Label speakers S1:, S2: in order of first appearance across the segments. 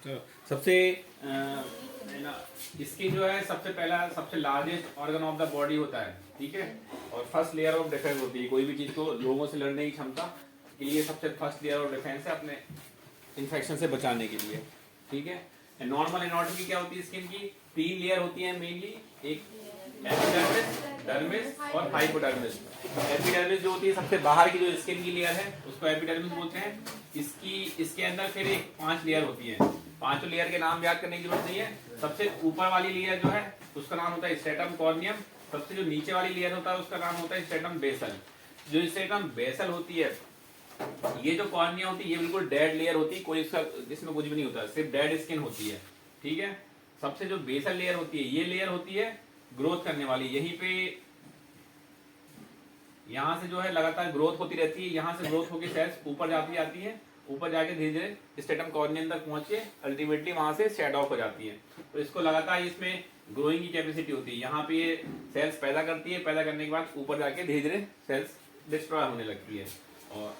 S1: तो सबसे इसकी जो है सबसे पहला सबसे largest organ of the body होता है, ठीक है। और फर्स्ट लेयर ऑफ डिफेंस होती है, कोई भी चीज को लोगों से लड़ने की क्षमता के लिए सबसे फर्स्ट लेयर ऑफ डिफेंस है अपने इन्फेक्शन से बचाने के लिए, ठीक है। नॉर्मल एनाटॉमी क्या होती है स्किन की? 3 लेयर होती है मेनली, एक एपिडर्मिस, डर्मिस और हाइपोडर्मिस। एपिडर्मिस जो होती है सबसे बाहर की जो स्किन की लेयर है उसको एपिडर्मिस बोलते हैं। इसके अंदर फिर एक 5 लेयर होती है। 5 लेयर के नाम याद करने की जरूरत नहीं है। सबसे ऊपर वाली लेयर जो है उसका नाम होता है स्ट्रेटम कॉर्नियम। सबसे जो नीचे वाली लेयर होता है उसका नाम होता है स्ट्रेटम बेसल। जो स्ट्रेटम बेसल होती है, ये जो कॉर्निया होती है ये बिल्कुल डेड लेयर होती है, कोई इसमें कुछ भी नहीं होता, सिर्फ डेड स्किन होती है, ठीक है। सबसे जो बेसल लेयर होती है ये लेयर होती है ग्रोथ करने वाली। यहीं पे यहाँ से जो है लगातार ग्रोथ होती रहती है, यहाँ से ग्रोथ होकर सेल्स ऊपर जाती है, ऊपर जाके धीरे धीरे स्ट्रेटम कॉर्नियम तक पहुंच के अल्टीमेटली वहां से शेड ऑफ हो जाती है। तो इसको लगातार इसमें ग्रोइंग की कैपेसिटी होती है। यहाँ पे ये सेल्स पैदा करती है, पैदा करने के बाद ऊपर जाके धीरे धीरे सेल्स डिस्ट्रॉय होने लगती है। और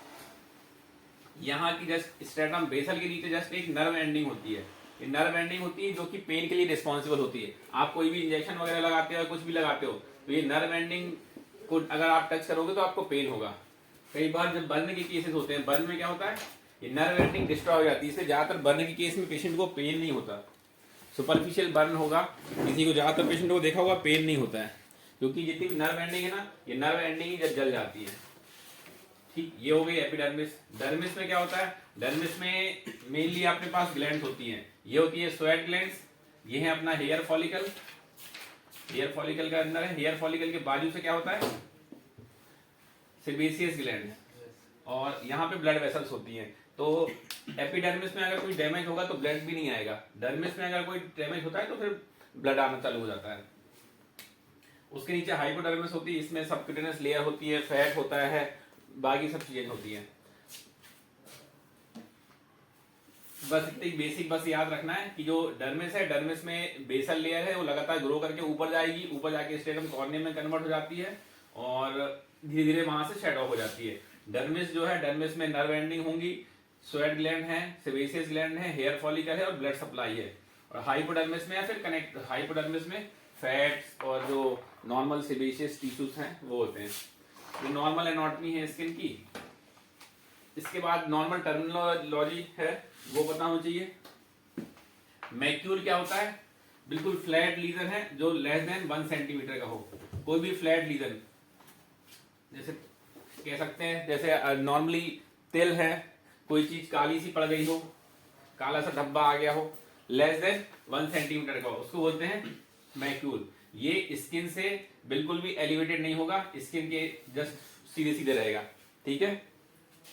S1: यहाँ की जस्ट स्ट्रेटम बेसल के नीचे जस्ट एक नर्व एंडिंग होती है। ये नर्व एंडिंग होती है जो कि पेन के लिए रिस्पॉन्सिबल होती है। आप कोई भी इंजेक्शन वगैरह लगाते हो, कुछ भी लगाते हो, तो ये नर्व एंडिंग को अगर आप टच करोगे तो आपको पेन होगा। कई बार जब बर्न के केसेस होते हैं, बर्न में क्या होता है, ये नर्व एंडिंग डिस्ट्रॉय हो जाती है। इसलिए ज्यादातर बर्न के केस में पेशेंट को पेन नहीं होता। सुपरफिशियल बर्न होगा किसी को, ज्यादातर पेशेंट को देखा होगा पेन नहीं होता है, क्योंकि जितनी भी नर्व एंडिंग है ना, ये नर्व एंडिंग ही जब जल जाती है, ठीक। ये हो गई एपिडर्मिस। डर्मिस में क्या होता है? डर्मिस में मेनली आपके पास ग्लैंड्स होती हैं। ये होती है स्वेट ग्लैंड्स। ये है अपना हेयर फॉलिकल। हेयर फॉलिकल का अंदर है, हेयर फॉलिकल के बाजू से क्या होता है? Sebaceous gland. और यहाँ पे ब्लड वेसल्स होती हैं। तो एपिडर्मिस में अगर कोई डैमेज होगा तो ब्लड भी नहीं आएगा। डर्मिस में अगर कोई डैमेज होता है तो फिर ब्लड आना चालू हो जाता है। उसके नीचे हाइपोडर्मिस होती है, इसमें सबक्यूटेनियस लेयर होती है, फैट होता है, बाकी सब चीजें होती हैं। बस इतनी बेसिक बस याद रखना है कि जो डर्मिस है, डर्मिस में बेसल लेयर है, वो लगातार ग्रो करके ऊपर जाएगी, ऊपर जाके स्ट्रेटम कॉर्नियम में कन्वर्ट हो जाती है और धीरे धीरे वहां से शेड ऑफ हो जाती है। डर्मिस जो है, डर्मिस में नर्व एंडिंग होंगी, स्वेट ग्लैंड है, सेबेसियस ग्लैंड है, हेयर फॉलिकल है और ब्लड सप्लाई है। और हाइपोडर्मिस में या फिर कनेक्ट हाइपोडर्मिस में फैट्स और जो नॉर्मल सेबेसियस टिश्यूज हैं वो होते हैं। ये नॉर्मल एनाटॉमी है स्किन की। इसके बाद नॉर्मल टर्मिनोलॉजी है वो पता होना चाहिए। मैक्यूल क्या होता है? बिल्कुल फ्लैट लीजन है जो लेस देन 1 सेंटीमीटर का हो। कोई भी फ्लैट लीजन, जैसे कह सकते हैं, जैसे नॉर्मली तिल है, कोई चीज काली सी पड़ गई हो, काला सा धब्बा आ गया हो, लेस देन 1 सेंटीमीटर का हो, उसको बोलते हैं मैक्यूल। ये स्किन से बिल्कुल भी एलिवेटेड नहीं होगा, स्किन के जस्ट सीधे सीधे रहेगा, ठीक है।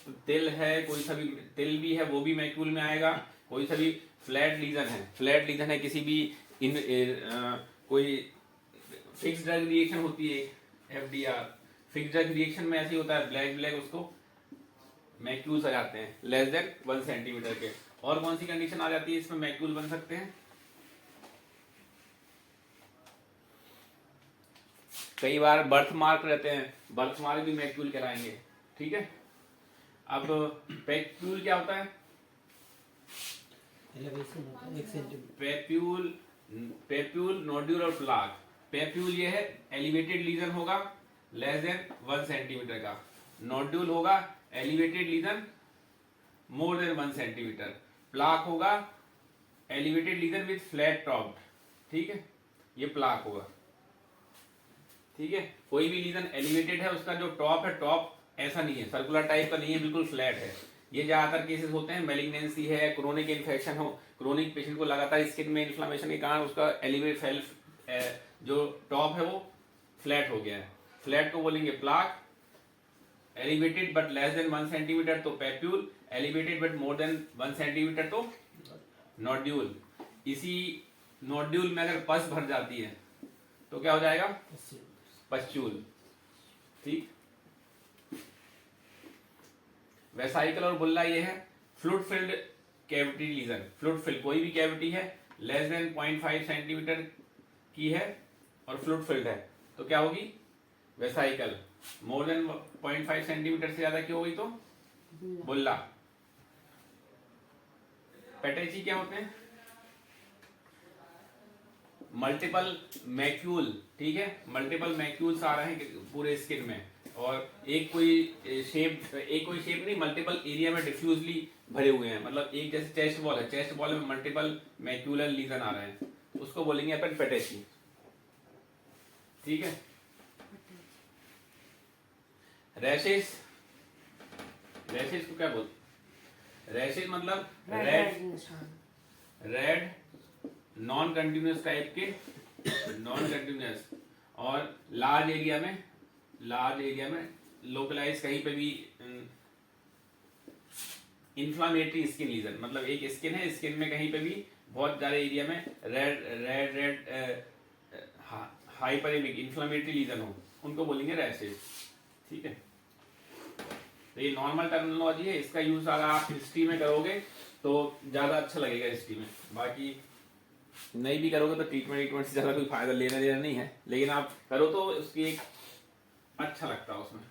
S1: तो तिल है, कोई सा भी तिल भी है वो भी मैक्यूल में आएगा। कोई सा भी फ्लैट लीजन है, फ्लैट लीजन है किसी भी कोई फिक्स ड्रग रिएक्शन होती है, एफडीआर, फिक्स ड्रग रिएक्शन में ऐसे ही होता है, ब्लैक ब्लैक, उसको मैक्यूल्स आ जाते हैं लेस देन 1 सेंटीमीटर के। और कौन सी कंडीशन आ जाती है इसमें मैक्यूल बन सकते हैं? कई बार बर्थ मार्क रहते हैं, बर्थ मार्क भी मैक्यूल कहलाएंगे, ठीक है। अब पैप्यूल क्या होता है? पैप्यूल, नोड्यूल और प्लाक। पैप्यूल ये है एलिवेटेड लीजन होगा लेस देन 1 सेंटीमीटर का। नोड्यूल होगा elevated lesion more than 1 centimetre. Plaque होगा elevated lesion with flat top, ठीक है, ये प्लाक होगा, ठीक है। कोई भी लीजन एलिवेटेड है, उसका जो टॉप है, टॉप ऐसा नहीं है, सर्कुलर टाइप का नहीं है, बिल्कुल फ्लैट है। ये ज्यादातर केसेस होते हैं, मैलिग्नेंसी है, क्रोनिक इन्फेक्शन हो, क्रोनिक पेशेंट को लगातार स्किन में इन्फ्लेमेशन के कारण उसका एलिवेट जो टॉप है वो फ्लैट हो गया है, फ्लैट को बोलेंगे plaque. Elevated but less than 1 centimetre तो papule, elevated but more than 1 centimetre तो नोड्यूल। इसी नोड्यूल में अगर पस भर जाती है तो क्या हो जाएगा? पस्चूल, ठीक। वेसाइकल और बुल्ला ये है fluid filled cavity lesion. Fluid filled कोई भी कैविटी है लेस देन 0.5 सेंटीमीटर की है और फ्लूइड फिल्ड है तो क्या होगी? वेसाइकल। मोर देन 0.5 सेंटीमीटर से ज्यादा की होगी तो बुल्ला। पेटेची क्या होते हैं? मल्टीपल मैक्यूल, ठीक है, मल्टीपल मैक्यूल्स आ रहे हैं पूरे स्किन में, और एक कोई शेप नहीं, मल्टीपल एरिया में डिफ्यूजली भरे हुए हैं, मतलब एक जैसे चेस्ट वॉल है, चेस्ट वॉल में मल्टीपल मैक्यूलर लीजन आ रहे हैं, उसको बोलेंगे अपन पेटेची, ठीक है। रैशेस, रैशेस को क्या बोलते? रैशेस मतलब रेड नॉन कंटिन्यूस टाइप के, नॉन कंटिन्यूस और लार्ज एरिया में लोकलाइज कहीं पे भी इन्फ्लामेटरी स्किन लीजन, मतलब एक स्किन है, स्किन में कहीं पे भी बहुत ज्यादा एरिया में रेड हाइपरेमिक इन्फ्लामेटरी लीजन हो, उनको बोलेंगे रैशेस, ठीक है। तो ये नॉर्मल टर्मिनोलॉजी है, इसका यूज अगर आप हिस्ट्री में करोगे तो ज्यादा अच्छा लगेगा हिस्ट्री में, बाकी नहीं भी करोगे तो ट्रीटमेंट से ज्यादा कोई फायदा लेना देना नहीं है, लेकिन आप करो तो उसकी एक अच्छा लगता है उसमें,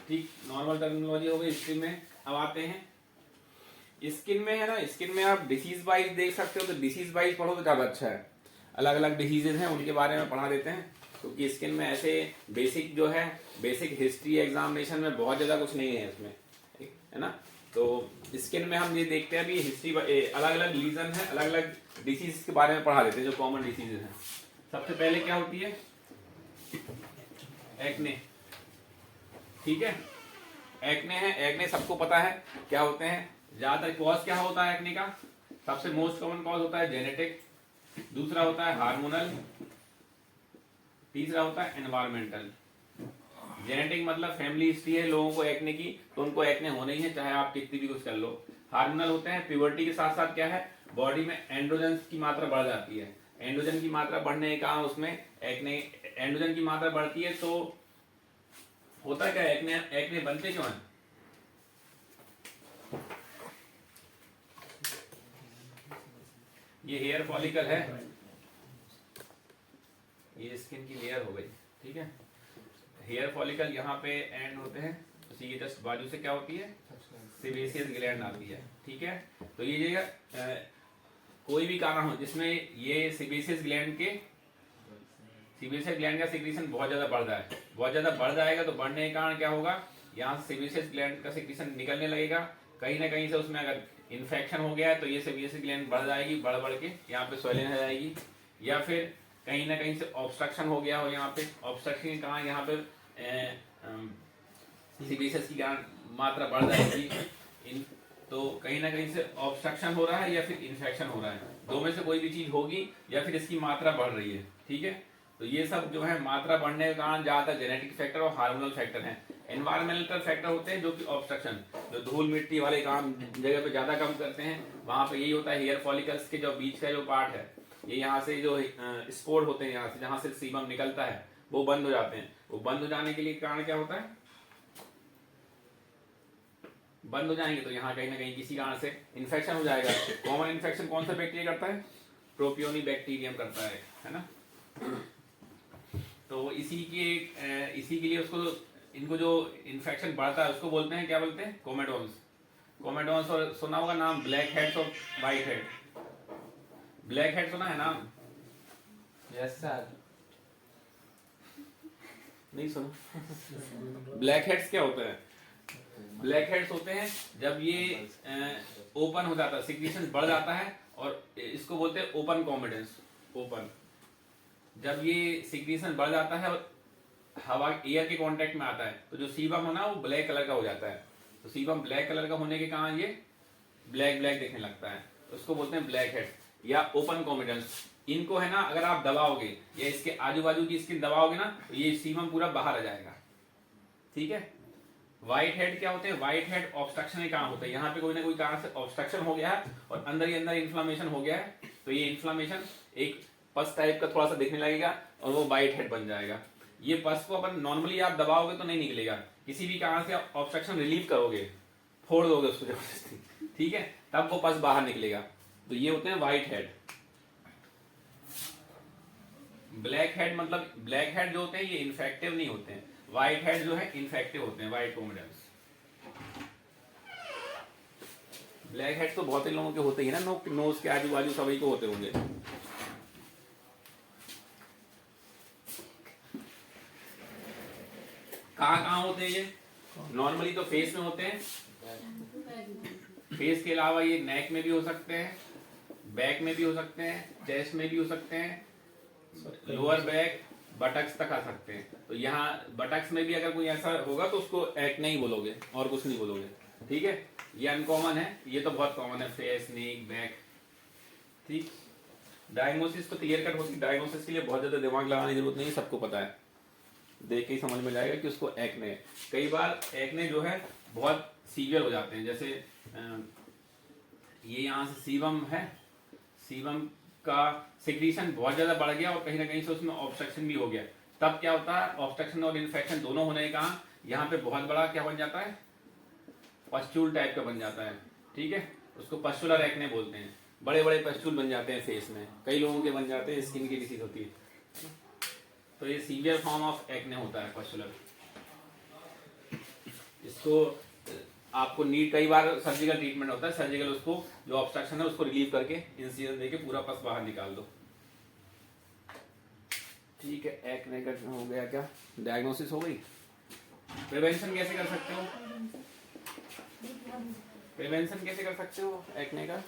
S1: ठीक। नॉर्मल टर्मिनोलॉजी हो गई हिस्ट्री में। अब आते हैं स्किन में, है ना, स्किन में आप डिसीज वाइज देख सकते हो, तो डिसीज वाइज पढ़ो तो ज्यादा अच्छा है, अलग अलग डिसीजेज हैं उनके बारे में पढ़ा देते हैं, क्योंकि स्किन में ऐसे बेसिक जो है, बेसिक हिस्ट्री एग्जामिनेशन में बहुत ज्यादा कुछ नहीं है इसमें, है ना। तो स्किन में हम ये देखते हैं अभी हिस्ट्री, अलग अलग लीजन है, अलग अलग डिसीज के बारे में पढ़ा देते हैं जो कॉमन डिसीजेज हैं। सबसे पहले क्या होती है? एक्ने, ठीक है, एक्ने है, एक्ने सबको पता है क्या होते हैं, ज्यादातर कॉज क्या होता है एक्ने का? सबसे मोस्ट कॉमन कॉज होता है जेनेटिक, दूसरा होता है हार्मोनल, तीसरा होता है एनवायरमेंटल। जेनेटिक मतलब फैमिली हिस्ट्री है लोगों को एक्ने की, तो उनको एक्ने होना ही है, चाहे आप कितनी भी कुछ कर लो। हार्मोनल होते हैं, प्यूबर्टी के साथ साथ क्या है, बॉडी में एंड्रोजन की मात्रा बढ़ जाती है, एंड्रोजन की मात्रा बढ़ने के कारण उसमें एक्ने, एंड्रोजन की मात्रा बढ़ती है तो होता क्या है, एक्ने, एक्ने बनते क्यों है? ये हेयर फॉलिकल है, ये स्किन की लेयर हो गई, ठीक है। हेयर फॉलिकल यहाँ पे एंड होते हैं, उसी के जस्ट बाजू से क्या होती है, सेबेसियस ग्लैंड आती है, ठीक है। तो ये कोई भी कारण हो जिसमें ये सेबेसियस ग्लैंड का सेक्रीशन बहुत ज्यादा बढ़ जाए, बहुत ज्यादा बढ़ जाएगा, तो बढ़ने के कारण क्या होगा, यहाँ से सेबेसियस ग्लैंड का सेक्रीशन निकलने लगेगा, कहीं ना कहीं से उसमें अगर इन्फेक्शन हो गया है तो ये सेबेसियस ग्लैंड बढ़ जाएगी, बढ़ बढ़ के यहाँ पे स्वेलिंग हो जाएगी, या फिर कहीं ना कहीं से ऑब्स्ट्रक्शन हो गया हो, यहाँ पे ऑब्स्ट्रक्शन के कारण यहाँ पे सेबेसियस की मात्रा बढ़ जाएगी, तो कहीं ना कहीं से ऑब्स्ट्रक्शन हो रहा है या फिर इन्फेक्शन हो रहा है, दो में से कोई भी चीज होगी, या फिर इसकी मात्रा बढ़ रही है, ठीक है। तो ये सब जो है मात्रा बढ़ने के कारण ज्यादातर जेनेटिक फैक्टर और हार्मोनल फैक्टर हैं। एनवायरमेंटल फैक्टर होते हैं जो कि ऑब्स्ट्रक्शन, जो धूल मिट्टी वाले काम जगह पे ज्यादा कम करते हैं, वहां पे यही होता है, हेयर फॉलिकल्स के जो बीच का जो पार्ट है, ये यहाँ से जो स्पोर होते हैं, यहाँ से जहाँ से सीबम निकलता है वो बंद हो जाते हैं, वो बंद हो जाने के लिए कारण क्या होता है, बंद हो जाएंगे तो यहाँ कहीं ना कहीं किसी कारण से इन्फेक्शन हो जाएगा। कॉमन इन्फेक्शन कौन सा बैक्टीरिया करता है? प्रोपियोनी बैक्टीरियम करता है ना। तो इसी के लिए उसको, इनको जो इन्फेक्शन बढ़ता है उसको बोलते हैं, क्या बोलते हैं, कोमेडोन्स। कोमेडोन्स, और सुना होगा नाम ब्लैक हेड्स और व्हाइट हेड, ब्लैक हेड सुना है नाम?
S2: Yes sir.
S1: नहीं सुना? ब्लैक हेड्स क्या होता है? ब्लैक हेड्स होते हैं जब ये ओपन हो जाता है, सिक्रीशन बढ़ जाता है, और इसको बोलते हैं ओपन कॉमेडेंस, ओपन, जब ये सिक्रीशन बढ़ जाता है और हवा एयर के कांटेक्ट में आता है, तो जो सीबम है ना वो ब्लैक कलर का हो जाता है, तो सीबम ब्लैक कलर का होने के कारण ये ब्लैक ब्लैक दिखने लगता है, तो उसको बोलते हैं ब्लैक हेड या ओपन कॉमेडेंस। इनको है ना अगर आप दबाओगे या इसके आजू बाजू की स्किन दबाओगे ना, तो ये सीबम पूरा बाहर आ जाएगा, ठीक है। व्हाइट हेड क्या होते हैं? व्हाइट हेड ऑब्स्ट्रक्शन के कारण होते हैं, यहाँ पे कोई ना कोई कारण से ऑब्स्ट्रक्शन हो गया है और अंदर ही अंदर इन्फ्लामेशन हो गया है, तो ये इन्फ्लामेशन एक पस टाइप का थोड़ा सा दिखने लगेगा और वो व्हाइट हेड बन जाएगा। ये पस को अपन नॉर्मली आप दबाओगे तो नहीं निकलेगा, किसी भी कारण से ऑब्स्ट्रक्शन रिलीव करोगे, फोड़ दोगे उसको जबरदस्ती, ठीक है, तब वो पस बाहर निकलेगा, तो ये होते हैं व्हाइट हेड। ब्लैक हेड मतलब, ब्लैक हेड जो होते हैं ये इन्फेक्टिव नहीं होते हैं, व्हाइट हेड जो है इन्फेक्टिव होते हैं, व्हाइट कोमेडेंस। ब्लैक हेड्स तो बहुत ही लोगों के होते ही ना, नोज के आजू बाजू सभी को होते होंगे। कहाँ कहाँ होते हैं ये? नॉर्मली तो फेस में होते हैं, फेस के अलावा ये नेक में भी हो सकते हैं, बैक में भी हो सकते हैं, चेस्ट में भी हो सकते हैं, लोअर बैक बटक्स तक आ सकते हैं। तो यहाँ बटक्स में भी अगर कोई ऐसा होगा तो उसको एक्ने ही बोलोगे और कुछ नहीं बोलोगे, ठीक है। ये अनकॉमन है, ये तो बहुत कॉमन है, फेस, नेक, बैक, ठीक। डायग्नोसिस तो क्लियर कट होती है, डायग्नोसिस के लिए बहुत ज्यादा दिमाग लगाने की जरूरत नहीं, सबको पता है, देख के ही समझ में जाएगा कि उसको एक्ने है। कई बार एक्ने जो है बहुत सीवियर हो जाते हैं, जैसे ये यहाँ से सीबम है, सीबम का सिक्रीशन बहुत ज्यादा बढ़ गया और कहीं ना कहीं से उसमें ऑब्स्ट्रक्शन भी हो गया। तब क्या होता है, ऑब्स्ट्रक्शन और इन्फेक्शन दोनों होने का यहाँ पे बहुत बड़ा क्या बन जाता है, पस्चूल टाइप का बन जाता है, ठीक है। उसको पस्चुलर एक्ने बोलते हैं, बड़े बड़े पस्चूल बन जाते हैं फेस में, कई लोगों के बन जाते हैं, स्किन की डिसीज होती है। तो ये सीवियर फॉर्म ऑफ एक्ने होता है पस्चुलर। इसको आपको नीड, कई बार सर्जिकल ट्रीटमेंट होता है, सर्जिकल उसको जो ऑब्स्ट्रक्शन है उसको रिलीव करके इंसिजन देके पूरा पस बाहर निकाल दो, ठीक है। एक्ने का हो गया, क्या डायग्नोसिस हो गई। प्रिवेंशन कैसे कर सकते हो, प्रिवेंशन कैसे कर सकते हो एक्ने का,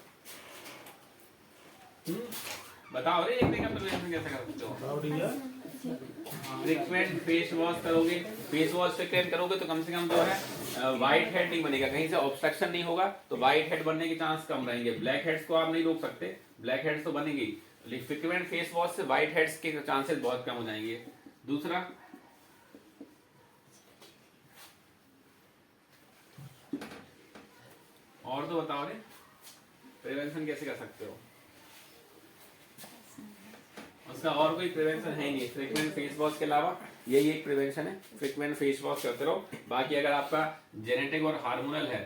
S1: बताओ रे, एक्ने का प्रिवेंशन कैसे कर सकते हो। फ्रीक्वेंट फेस वॉश करोगे, फेस वॉश फ्रीक्वेंट करोगे तो कम से कम जो है व्हाइट हेड नहीं बनेगा, कहीं से ऑब्स्ट्रक्शन नहीं होगा तो व्हाइट हेड बनने के चांस कम रहेंगे। ब्लैक हेड्स को आप नहीं रोक सकते, ब्लैक हेड्स तो बनेंगे, लेकिन फ्रीक्वेंट फेस वॉश से व्हाइट हेड्स के चांसेस बहुत कम हो जाएंगे। दूसरा, और तो बताओ रे, प्रिवेंशन कैसे कर सकते हो, उसका और कोई प्रिवेंशन है नहीं, फ्रीक्वेंट फेस वॉश के अलावा यही एक प्रिवेंशन है, फ्रीक्वेंट फेस वॉश करते रहो। बाकी अगर आपका जेनेटिक और हार्मोनल है,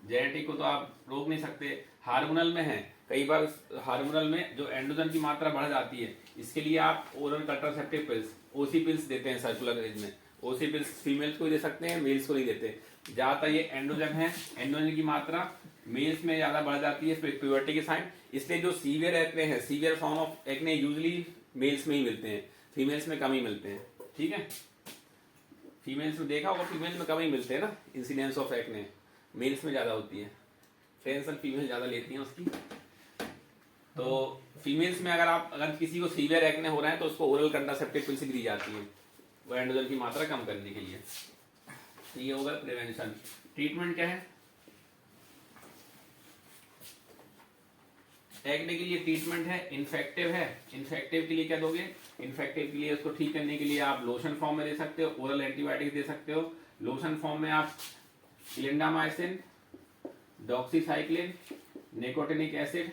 S1: जेनेटिक को तो आप रोक नहीं सकते, हार्मोनल में है, कई बार हार्मोनल में जो एंड्रोजन की मात्रा बढ़ जाती है, इसके लिए आप ओरल कंट्रासेप्टिव पिल्स, ओसी पिल्स देते हैं सर्कुलर रेंज में। ओसी पिल्स फीमेल्स को ही दे सकते हैं, मेल्स को नहीं देते। ज्यादातर ये एंड्रोजन है, एंड्रोजन की मात्रा मेल्स में ज्यादा बढ़ जाती है प्यूबर्टी के साइन, इसलिए जो सीवियर एक्ने है, severe form of acne usually males में ही मिलते हैं, फीमेल्स में कम ही मिलते हैं, ठीक है। फीमेल्स में देखा होगा, फीमेल्स में कम ही मिलते हैं ना इंसिडेंस ऑफ एक्ने, मेल्स में ज्यादा होती है, टेंशन फीमेल ज्यादा लेती हैं उसकी। तो फीमेल्स में अगर किसी को सीवियर एक्ने हो रहा है तो उसको ओरल कंट्रासेप्टिव पिल्स दी जाती है, वो एंड्रोजन की मात्रा कम करने के लिए। ये होगा प्रिवेंशन। ट्रीटमेंट क्या है एक्ने के लिए? ट्रीटमेंट है, इन्फेक्टिव है, इन्फेक्टिव के लिए क्या दोगे, इन्फेक्टिव के लिए उसको ठीक करने के लिए आप लोशन फॉर्म में दे सकते हो, ओरल एंटीबायोटिक दे सकते हो। लोशन फॉर्म में आप क्लिंडामाइसिन, डॉक्सीसाइक्लिन, निकोटिनिक एसिड,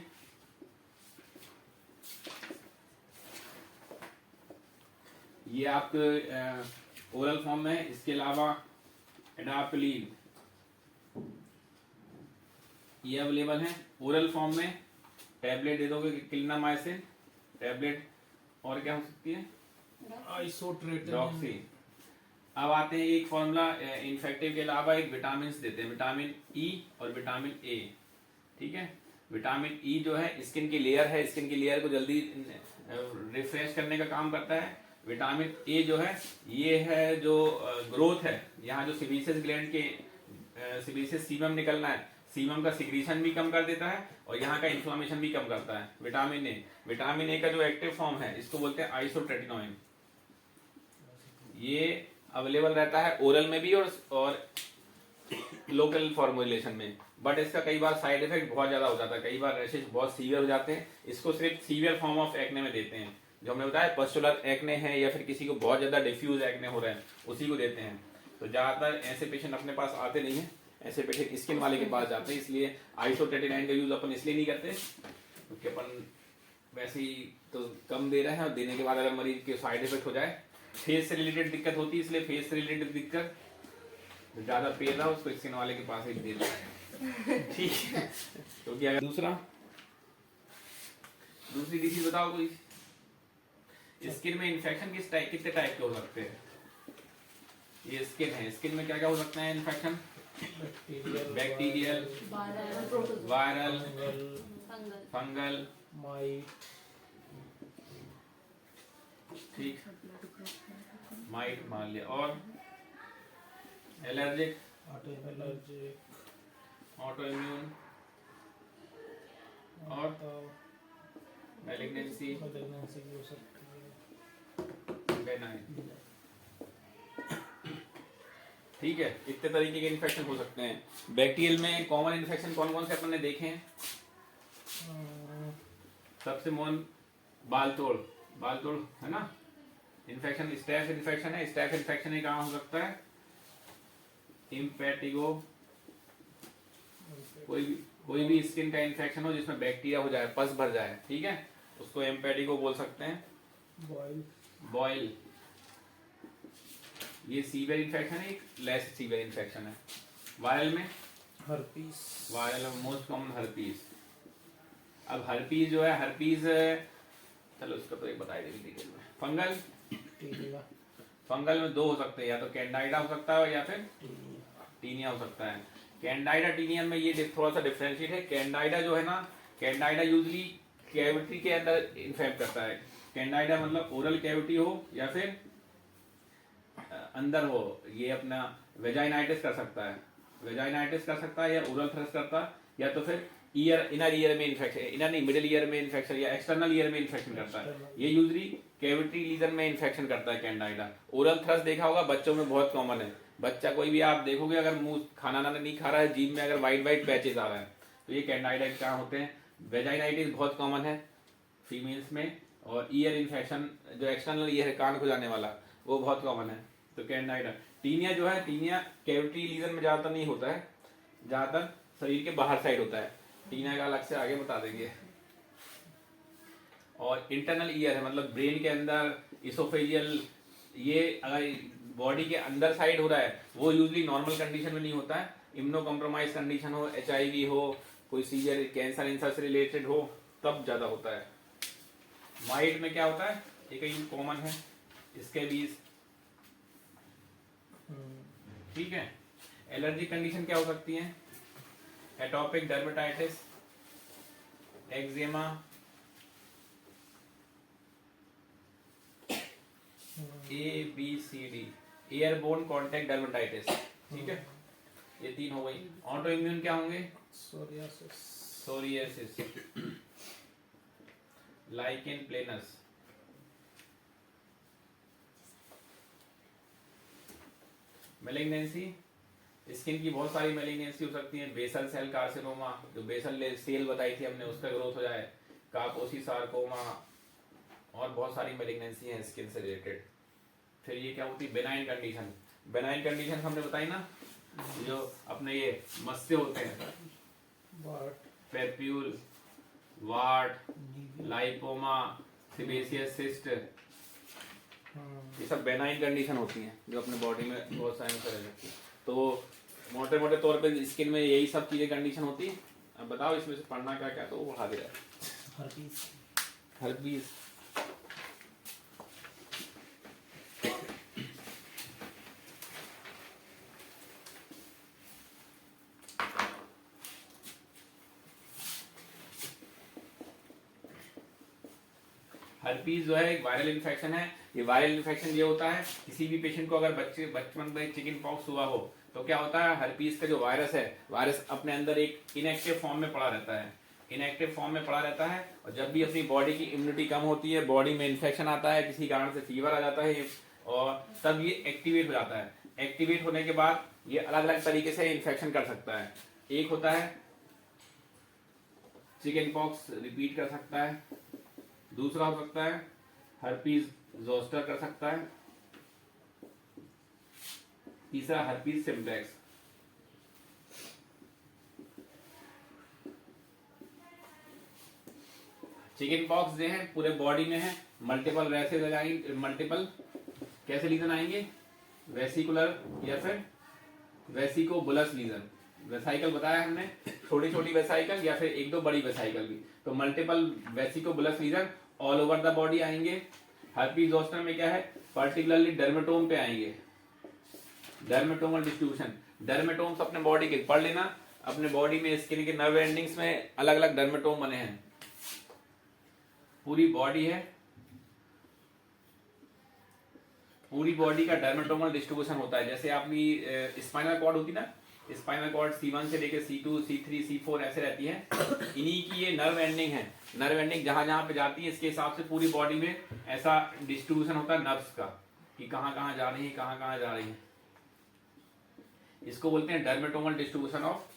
S1: ये आपके ओरल फॉर्म में है। इसके अलावा एडाप्लिन ये अवेलेबल है ओरल फॉर्म में, टैबलेट दे दोगे क्लिंडामाइसिन टैबलेट, और क्या हो सकती है
S3: आइसोट्रेटिन,
S1: डॉक्सी। अब आते हैं एक फॉर्मूला इन्फेक्टिव के अलावा एक विटामिन देते हैं, विटामिन ई और विटामिन ए, ठीक है। विटामिन ई जो है स्किन की लेयर है, स्किन की लेयर को जल्दी रिफ्रेश करने का काम करता है। विटामिन ए जो है ये है जो ग्रोथ है, यहाँ जो सीबेसियस ग्लैंड के सीबेसियस सीबम निकलना है, सीबम का सिक्रीशन भी कम कर देता है और यहाँ का इन्फ्लामेशन भी कम करता है। विटामिन ए का जो एक्टिव फॉर्म है इसको बोलते हैं आइसोट्रेटिनोइन। ये अवेलेबल रहता है ओरल में भी और लोकल फॉर्मुलेशन में, बट इसका कई बार साइड इफेक्ट बहुत ज्यादा हो जाता है, कई बार रैशेज बहुत सीवियर हो जाते हैं। इसको सिर्फ सीवियर फॉर्म ऑफ एक्ने में देते हैं, जो हमने बताया पस्टुलर एक्ने है या फिर किसी को बहुत ज्यादा डिफ्यूज एक्ने हो रहे हैं उसी को देते हैं। तो ज्यादातर ऐसे पेशेंट अपने पास आते नहीं है, ऐसे पेशेंट स्किन वाले के पास जाते हैं, इसलिए आइसोट्रेटिनोइन का यूज अपन इसलिए नहीं करते क्योंकि अपन वैसे ही तो कम दे रहे हैं और देने के बाद अगर मरीज के साइड इफेक्ट हो जाए, फेस से रिलेटेड दिक्कत होती है, इसलिए फेस से रिलेटेड दिक्कत ज्यादा पेन रहा उसको स्किन वाले के पास ही दे रहा है, ठीक है। क्योंकि अगर दूसरी डिसीज बताओ कोई, स्किन में इन्फेक्शन कितने टाइप के हो सकते हैं? ये स्किन है, स्किन में क्या क्या हो सकते हैं infection? Bacterial, viral, fungal,
S3: might,
S1: ठीक, माइट मान लिया, और एलर्जिक,
S3: एलर्जिक,
S1: ऑटो इम्यून, और मैलिग्नेंसी,
S3: मलिग्नेंसी भी हो सकती है।
S1: बेनाइन। ठीक है, इतने तरीके के इन्फेक्शन हो सकते हैं। बैक्टीरियल में कॉमन इन्फेक्शन कौन कौन से अपन ने देखे हैं? सबसे मोन बाल तोड़ है ना, इन्फेक्शन स्टैफ इन्फेक्शन है। स्टैफ इन्फेक्शन ही कहाँ हो सकता है? इम्पेटिगो, कोई भी स्किन का इन्फेक्शन हो जिसमें बैक्टीरिया हो जाए, पस भर जाए, ठीक है, उसको इम्पेटिगो बोल सकते हैं। बॉयल, ये सीवियर इन्फेक्शन है, एक लेस सीवियर इन्फेक्शन है। वायरल में
S3: herpes,
S1: viral most common herpes. अब हर्पीज जो है, हर्पीज चलो उसका तो एक बताई देगी डिटेल में। फंगल,
S3: टीनिया,
S1: फंगल में दो हो सकते हैं, या तो कैंडाइडा हो सकता है या फिर टीनिया हो सकता है। कैंडाइडा टीनिया में ये थोड़ा सा डिफरेंशिएट है। कैंडाइडा जो है ना, कैंडाइडा यूजली कैविटी के अंदर इन्फेक्ट करता है। कैंडाइडा मतलब ओरल कैविटी हो या फिर अंदर हो, ये अपना वेजाइनाइटिस कर सकता है, वेजाइनाइटिस कर सकता है, या ओरल थ्रस्ट करता है, या तो फिर ईयर, इनर ईयर में इन्फेक्शन, इनर नहीं मिडिल ईयर में इन्फेक्शन, या एक्सटर्नल ईयर में इन्फेक्शन करता है। ये यूजली कैविटी लीजन में इन्फेक्शन करता है कैंडाइडा। ओरल थ्रस्ट देखा होगा, बच्चों में बहुत कॉमन है। बच्चा कोई भी आप देखोगे, अगर मुंह खाना ना नहीं खा रहा है, जीभ में अगर वाइट वाइट पैचेस आ रहा है, तो ये कैंडाइडा कहाँ होते हैं? वेजाइनाइटिस बहुत कॉमन है फीमेल्स में, और ईयर इन्फेक्शन जो एक्सटर्नल ईयर है, कान को जाने वाला, वो बहुत कॉमन है। तो कैंडाइडा। टीनिया जो है, टीनिया कैविटी लीजन में ज्यादातर नहीं होता है, ज्यादातर शरीर के बाहर साइड होता है। टीनिया का अलग से आगे बता देंगे। और इंटरनल ईयर है, मतलब ब्रेन के अंदर, इसोफेजियल, ये अगर बॉडी के अंदर साइड हो रहा है, वो यूजली नॉर्मल कंडीशन में नहीं होता है। इम्यूनो कॉम्प्रोमाइज कंडीशन हो, HIV हो, कोई सीवियर कैंसर इंसर से रिलेटेड हो, तब ज्यादा होता है। माइट में क्या होता है? ये कहीं कॉमन है, इसके बीज, ठीक है। एलर्जी कंडीशन क्या हो सकती है? Atopic dermatitis, eczema, ABCD, airborne contact dermatitis, ठीक है, ये तीन हो गई। ऑटो इम्यून क्या होंगे? Psoriasis, lichen planus, malignancy, skin की बहुत सारी मैलिग्नेंसी हो सकती है। बेसल सेल कार्सिनोमा, जो बेसल सेल बताई थी हमने, उसका ग्रोथ हो जाए, कापोसी सार्कोमा, और बहुत सारी मैलिग्नेंसी है स्किन से रिलेटेड। फिर ये क्या होती है? Benign condition. बेनाइन कंडीशन हमने बताई ना, जो अपने ये मस्से होते हैं, papule, ward, lipoma, sebaceous cyst, ये सब बेनाइन कंडीशन होती हैं जो अपने बॉडी में बहुत सारे तरह रहती है। तो मोटे मोटे तौर पे स्किन में यही सब चीजें कंडीशन होती है। अब बताओ इसमें से पढ़ना क्या क्या, तो वो उठा दे रहा है। हर्पीस, हर्पीज जो है एक वायरल इन्फेक्शन है। ये वायरल इन्फेक्शन ये होता है, किसी भी पेशेंट को अगर बचपन में चिकन पॉक्स हुआ हो, तो क्या होता है? हर्पीज का जो वायरस है, वायरस अपने अंदर एक इनएक्टिव फॉर्म में पड़ा रहता है, इनएक्टिव फॉर्म में पड़ा रहता है। और जब भी अपनी बॉडी की इम्यूनिटी कम होती है, बॉडी में इन्फेक्शन आता है, किसी कारण से फीवर आ जाता है, और तब ये एक्टिवेट हो जाता है। एक्टिवेट होने के बाद ये अलग अलग तरीके से इन्फेक्शन कर सकता है। एक होता है चिकन पॉक्स रिपीट कर सकता है, दूसरा हो सकता है हर्पीज जोस्टर कर सकता है, तीसरा हर्पीज सिम्प्लेक्स। चिकन पॉक्स जो है पूरे बॉडी में है, मल्टीपल रैसेज आ जाएंगे, मल्टीपल कैसे लीजन आएंगे? वेसिकुलर या फिर वेसिकोबुलस लीजन। वेसाइकल बताया हमने, छोटी छोटी वेसाइकल या फिर एक दो बड़ी वेसाइकल भी, तो multiple vesiculobullous lesion all over the body आएंगे। हर्पीज जोस्टर में क्या है? पर्टिकुलरली डर्मेटोम पे आएंगे, डर्मेटोमल डिस्ट्रीब्यूशन। डर्मेटोम्स अपने बॉडी के पढ़ लेना, अपने बॉडी में स्किन के नर्व एंडिंग्स में अलग अलग डर्मेटोम बने हैं। पूरी बॉडी है, पूरी बॉडी का डर्मेटोमल डिस्ट्रीब्यूशन होता है। जैसे आपकी स्पाइनल कॉर्ड होती ना, स्पाइनल कॉर्ड C1 से लेकर C2, C3, C4 ऐसे रहती है, इन्हीं की ये नर्व एंडिंग है। नर्व एंडिंग जहां जहां पे जाती है इसके हिसाब से पूरी बॉडी में ऐसा डिस्ट्रीब्यूशन होता है नर्व्स का, कि कहां कहां जा रही है, कहां कहां जा रही है। इसको बोलते हैं डर्मेटोमल डिस्ट्रीब्यूशन ऑफ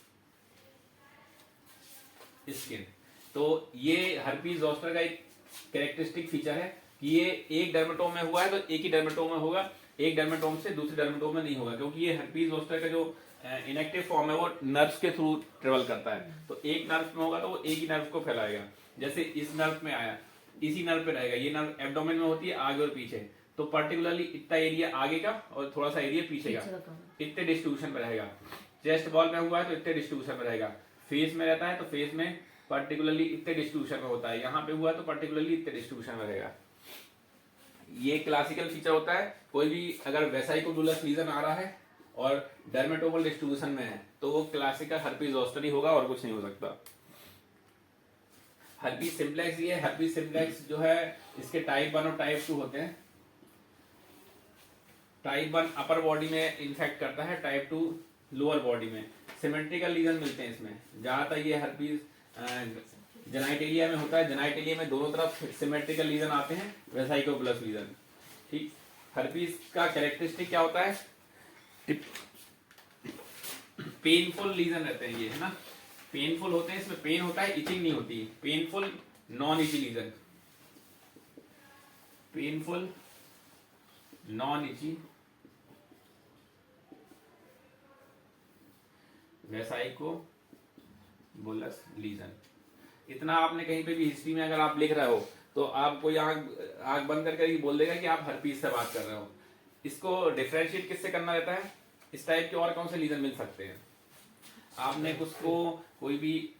S1: स्किन। तो ये हर्पीज जोस्टर का एक कैरेक्टरिस्टिक फीचर है कि ये एक डर्मेटोम में हुआ है तो एक ही डर्मेटोम में होगा, एक डर्मेटोम से दूसरे डर्मेटोम में नहीं होगा, क्योंकि ये हर्पीज जोस्टर का जो इनएक्टिव फॉर्म है वो नर्व्स के थ्रू ट्रेवल करता है। तो एक नर्व में होगा तो वो एक ही नर्व को फैलाएगा। जैसे इस नर्व में आया, इसी नर्व पे रहेगा। ये नर्व एब्डोमेन में होती है आगे और पीछे, तो पर्टिकुलरली इतना एरिया आगे का और थोड़ा सा एरिया पीछे का, इतने डिस्ट्रीब्यूशन में रहेगा। चेस्ट बॉल में हुआ है तो इतने डिस्ट्रीब्यूशन में रहेगा। फेस में रहता है तो फेस में पर्टिकुलरली इतने डिस्ट्रीब्यूशन में होता है। यहाँ पे हुआ तो पर्टिकुलरली इतने डिस्ट्रीब्यूशन में रहेगा। ये क्लासिकल फीचर होता है। कोई भी अगर वेसाइकोडुलस लीजन आ रहा है और डर्मेटोमल डिस्ट्रीब्यूशन में है तो वो क्लासिकल हर्पीज जोस्टर ही होगा और कुछ नहीं हो सकता। हर्पीज सिम्प्लेक्स ये हर्पीज सिम्प्लेक्स जो है इसके टाइप 1 और टाइप 2 होते हैं। टाइप 1 अपर बॉडी में इन्फेक्ट करता है, टाइप 2 लोअर बॉडी में। सिमेट्रिकल लीजन मिलते हैं इसमें। ज्यादातर ये हर्पीज जेनाइटेलिया में होता है। जेनाइटेलिया में दोनों तरफ सिमेट्रिकल लीजन आते हैं, वेसाइकोडुलस लीजन। ठीक, हर्पीज का कैरेक्टरिस्टिक क्या होता है? पेनफुल लीजन रहते हैं ये, है ना, पेनफुल होते हैं। इसमें पेन होता है, इचिंग नहीं होती। Painful non itchy lesion, painful non itchy vesiculobullous lesion. इतना आपने कहीं पे भी हिस्ट्री में अगर आप लिख रहे हो तो आपको आंख बंद करके ही बोल देगा कि आप हर्पीज से बात कर रहे हो। इसको डिफरेंशिएट किससे करना रहता है? इस टाइप के और कौन से लीजन मिल सकते हैं? आपने उसको कोई भी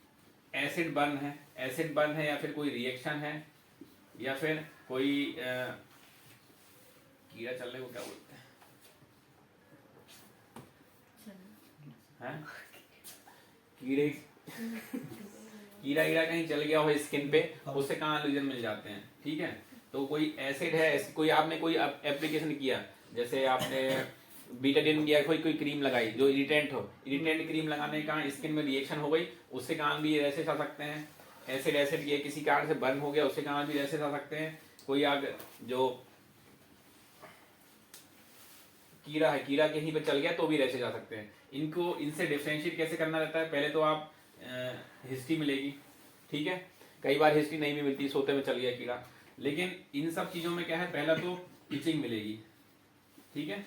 S1: एसिड बर्न है, एसिड बर्न है, या फिर कोई रिएक्शन है, या फिर कोई कीड़ा चलने को क्या बोलते हैं? कीड़े कीड़ा कीड़ा कहीं चल गया हो स्किन पे, उससे कहाँ लीजन मिल जाते हैं। ठीक है, तो कोई एसिड है, कोई आपने कोई एप्लीकेशन किया, जैसे आपने बीटाडिन या कोई क्रीम लगाई जो इरिटेंट हो, इरिटेंट क्रीम लगाने का स्किन में रिएक्शन हो गई, उससे कहाँ भी रैशेस आ सकते हैं। एसिड एसिड ये किसी कारण से बर्न हो गया, उससे कहाँ भी रैशेस आ सकते हैं। कोई आग जो कीड़ा है, कीड़ा कहीं पे चल गया तो भी रैशेस आ सकते हैं। इनको इनसे डिफरेंशिएट कैसे करना रहता है? पहले तो आप हिस्ट्री मिलेगी, ठीक है, कई बार हिस्ट्री नहीं भी मिलती, सोते में चल गया कीड़ा, लेकिन इन सब चीजों में क्या है, पहला तो इचिंग मिलेगी। ठीक है,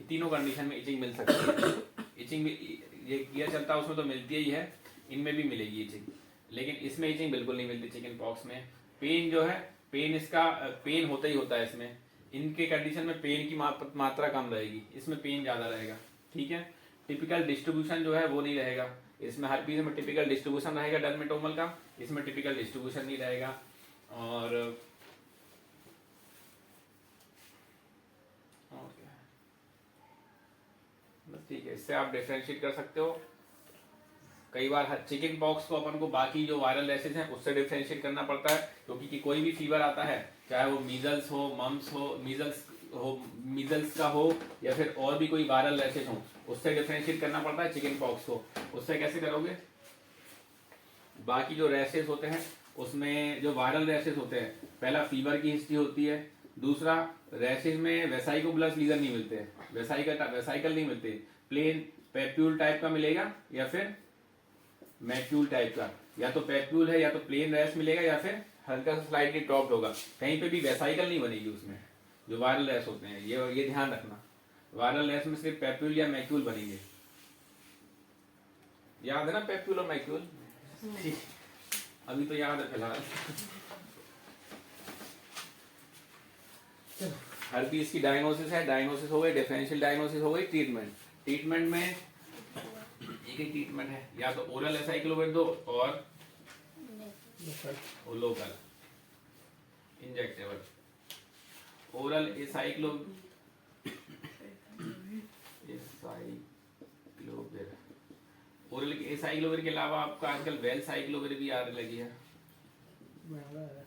S1: तीनों कंडीशन में इचिंग मिल सकती है। इचिंग ये कीड़ा चलता है उसमें तो मिलती ही है, इनमें भी मिलेगी इचिंग, लेकिन इसमें इचिंग बिल्कुल नहीं मिलती। चिकन पॉक्स में पेन जो है, पेन इसका पेन होता ही होता है। इसमें इनके कंडीशन में पेन की मात्रा कम रहेगी, इसमें पेन ज्यादा रहेगा। ठीक है, टिपिकल डिस्ट्रीब्यूशन जो है वो नहीं रहेगा। इसमें हर्पीज में टिपिकल डिस्ट्रीब्यूशन रहेगा डर्मेटोमल का, इसमें टिपिकल डिस्ट्रीब्यूशन नहीं रहेगा। और बस ठीक है, इससे आप डिफरेंशिएट कर सकते हो। कई बार चिकन पॉक्स को अपन को बाकी जो वायरल रैशेज हैं उससे डिफरेंशिएट करना पड़ता है, क्योंकि कोई भी फीवर आता है, चाहे वो मीजल्स हो, मम्स हो, मीजल्स का हो, या फिर और भी कोई वायरल रैशेज हो, उससे डिफरेंशिएट करना पड़ता है चिकन पॉक्स को। उससे कैसे करोगे? बाकी जो रैशेज होते हैं उसमें जो वायरल रैशेज होते हैं, पहला फीवर की हिस्ट्री होती है, दूसरा रैशेज में वेसाइकोडुलस लीजन नहीं मिलते, वेसाइकल नहीं मिलते, प्लेन पेप्यूल टाइप का मिलेगा या फिर मैक्यूल टाइप का। या तो पेप्यूल है या तो प्लेन रैश मिलेगा या फिर हल्का सा स्लाइटली टॉप्ड होगा। कहीं पे भी वेसाइकल नहीं बनेगी उसमें, जो वायरल रैश होते हैं। ये ध्यान रखना, वायरल रैश में सिर्फ पेप्यूल या मैक्यूल बनेंगे। याद है ना पेप्यूल और मैक्यूल? अभी तो याद है फिलहाल। हर्पीज की डायग्नोसिस है, डायग्नोसिस हो गई, डिफरेंशियल डायग्नोसिस हो गई, ट्रीटमेंट में एक ही ट्रीटमेंट है, या तो ओरल एसाइक्लोविर दो और local injectable. Oral acyclovir acyclovir, oral के साइक्लोविर के अलावा आपका आजकल वेल साइक्लोविर भी आने लगी है।
S3: महंगा है।